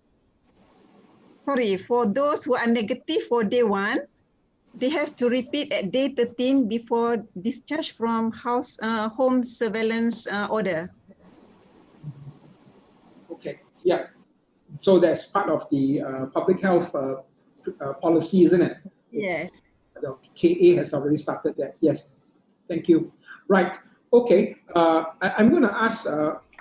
for those who are negative for day one, they have to repeat at day 13 before discharge from home surveillance order. Okay, yeah. So that's part of the public health policy, isn't it? Yes. The KA has already started that. Yes. Thank you. Right. Okay. I'm going to ask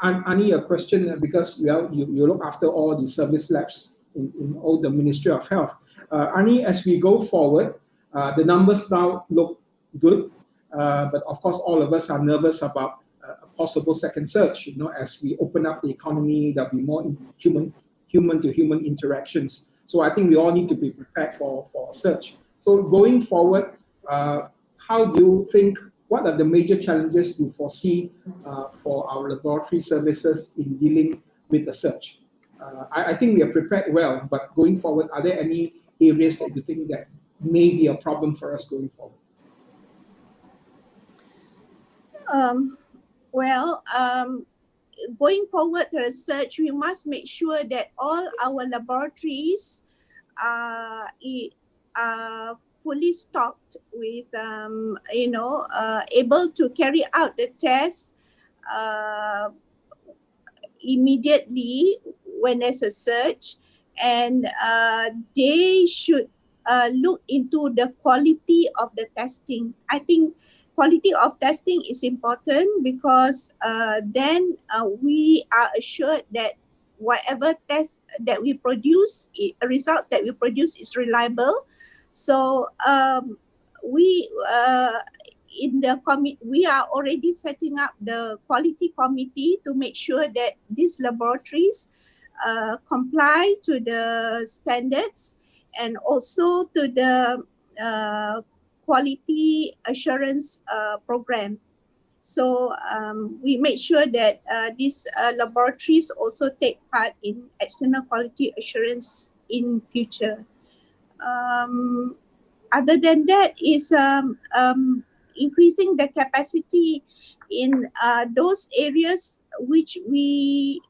Ani a question because you look after all the service labs in all the Ministry of Health. Ani, as we go forward, the numbers now look good, but of course all of us are nervous about a possible second surge. As we open up the economy, there'll be more human-to-human interactions. So I think we all need to be prepared for a surge. So going forward, how do you think? What are the major challenges you foresee for our laboratory services in dealing with a surge? I think we are prepared well, but going forward, are there any areas that you think that may be a problem for us going forward? Well, going forward the research, we must make sure that all our laboratories are fully stocked with, able to carry out the tests immediately when there's a surge, and they should look into the quality of the testing. I think quality of testing is important because then we are assured that whatever test that we produce, results that we produce is reliable. So we in the we are already setting up the quality committee to make sure that these laboratories comply to the standards and also to the quality assurance program. So we make sure that these laboratories also take part in external quality assurance in future. Other than that is increasing the capacity in those areas which we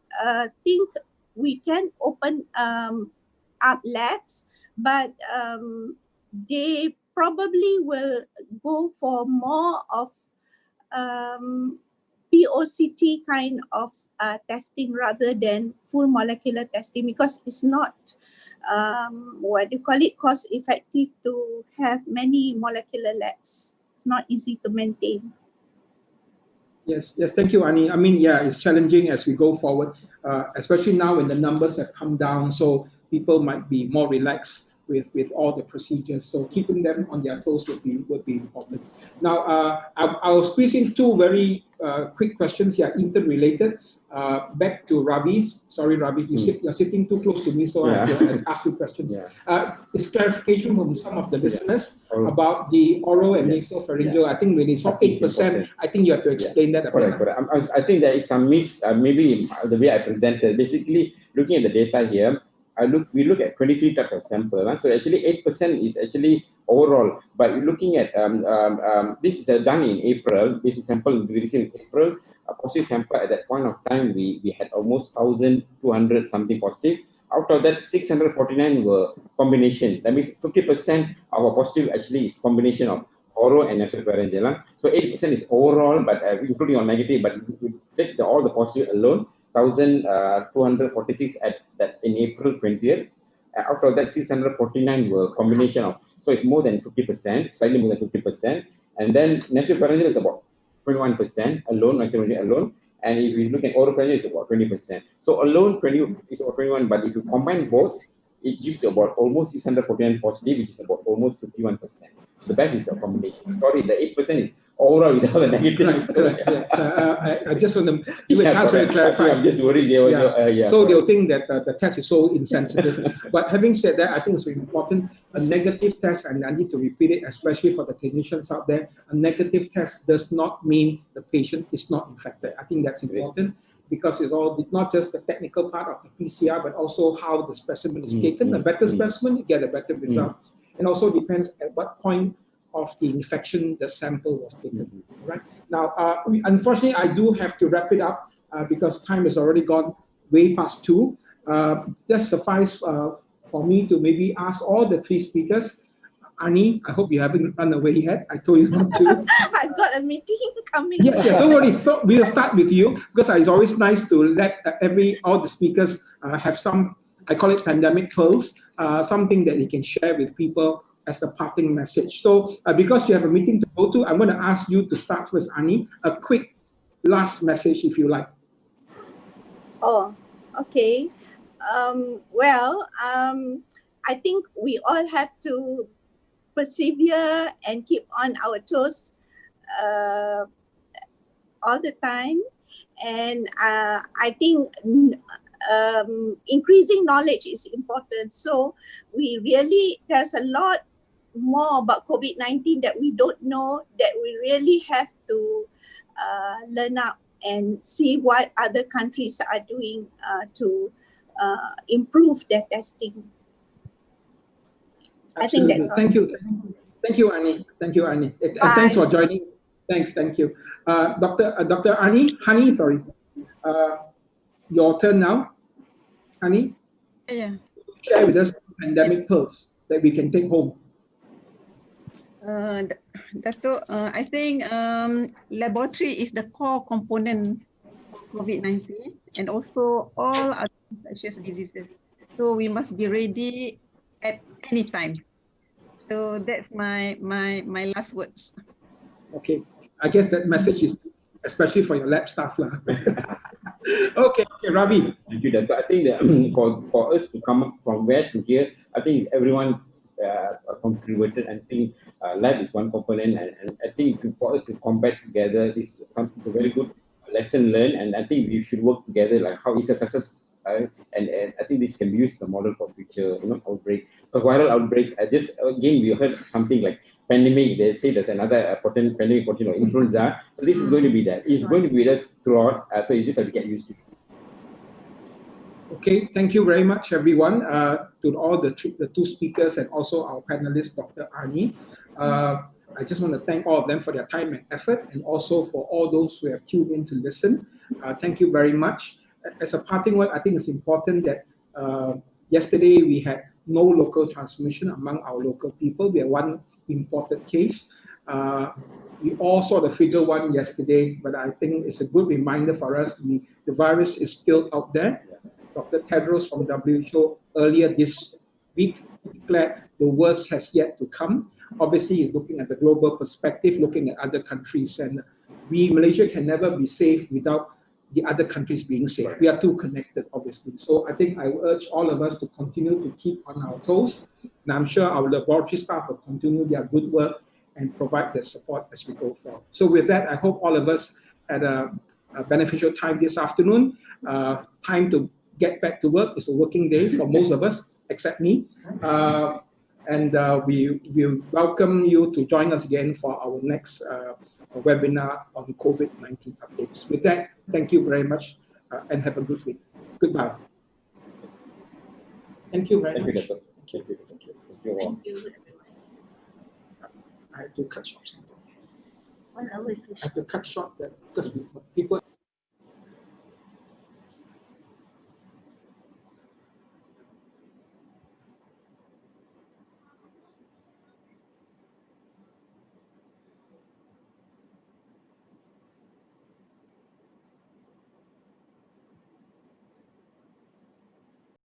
think we can open up labs, but they probably will go for more of POCT kind of testing rather than full molecular testing, because it's not cost effective to have many molecular labs. It's not easy to maintain. Yes, thank you, Ani. I mean, yeah, it's challenging as we go forward, especially now when the numbers have come down, so people might be more relaxed with all the procedures. So keeping them on their toes would be important. Now, I'll squeeze in two very quick questions here, interrelated. Back to Ravi. Sorry, Ravi, you're sitting too close to me, so I have to ask you questions. It's clarification from some of the listeners about the oral and nasopharyngeal. I think when it's 8%, I think you have to explain that. Correct. I think there is some maybe the way I presented. Basically, looking at the data here, we look at 23 types of sample. So actually 8% is actually overall. But looking at this is done in April. This is sample we received in April. A positive sample at that point of time, we had almost 1,200 something positive. Out of that, 649 were combination. That means 50% of our positive actually is combination of oral and nasopharyngeal. So 8% is overall, but including on negative. But we take all the positive alone. 1,246 at that in April 20th. Out of that, 649 were combination of, so it's more than 50%, slightly more than 50%. And then nasopharyngeal is about 21% alone, nasopharyngeal alone. And if you look at oropharyngeal, it's about 20%. So alone 20 is about 21, but if you combine both, it gives about almost 649 positive, which is about almost 51%. So the best is a combination. Sorry, the 8% is overall without the negative. Correct. I just want to give a chance to clarify. I'm just worried. So they'll think that the test is so insensitive. But having said that, I think it's important. A negative test, and I need to repeat it, especially for the clinicians out there, a negative test does not mean the patient is not infected. I think that's important. Because it's all not just the technical part of the PCR, but also how the specimen is taken. A better specimen, you get a better result. And also depends at what point of the infection the sample was taken. Right now, unfortunately, I do have to wrap it up because time has already gone way past 2. Just suffice for me to maybe ask all the 3 speakers. Ani, I hope you haven't run away yet. I told you not to. I've got a meeting coming. Yes, don't worry. So we'll start with you because it's always nice to let all the speakers have some, I call it pandemic pearls, something that they can share with people as a parting message. So because you have a meeting to go to, I'm going to ask you to start first, Ani. A quick last message, if you like. Oh, okay. I think we all have to persevere and keep on our toes all the time. And I think increasing knowledge is important. So there's a lot more about COVID-19 that we don't know, that we really have to learn up and see what other countries are doing to improve their testing. Absolutely. I think that's all. Thank you, Ani. Thanks for joining. Thanks, thank you. Dr. Hani, sorry. Your turn now. Hani, Yeah. share with us pandemic pearls that we can take home. Dato, I think laboratory is the core component of COVID-19 and also all other infectious diseases. So we must be ready at any time. So that's my last words. Okay, I guess that message is especially for your lab staff lah. Okay, Ravi. Thank you, Dato. I think that for us to come up from where to here, I think everyone contributed, and think lab is one component, and I think for us to combat together is something a very good lesson learned, and I think we should work together like how is a success. And I think this can be used as a model for future, outbreak. For viral outbreaks, just again we heard something like pandemic. They say there's another potent pandemic, influenza. So this is going to be that. It's going to be with us throughout. So it's just that we get used to it. Okay, thank you very much, everyone, to all the two speakers and also our panelist, Dr. Arnie. I just want to thank all of them for their time and effort, and also for all those who have tuned in to listen. Thank you very much. As a parting word, I think it's important that yesterday we had no local transmission among our local people. We had one imported case. We all saw the figure one yesterday, but I think it's a good reminder for us. The virus is still out there. Dr. Tedros from WHO earlier this week declared the worst has yet to come. Obviously, he's looking at the global perspective, looking at other countries, and Malaysia can never be safe without the other countries being safe. We are too connected, obviously. So I think I urge all of us to continue to keep on our toes, and I'm sure our laboratory staff will continue their good work and provide the support as we go forward. So with that, I hope all of us had a beneficial time this afternoon. Time to get back to work. It's a working day for most of us, except me. And we welcome you to join us again for our next webinar on COVID-19 updates. With that, thank you very much and have a good week. Goodbye. Thank you very much. Thank you. Thank you, everyone. I had to cut short something. 1 hour is so I had to cut short that because people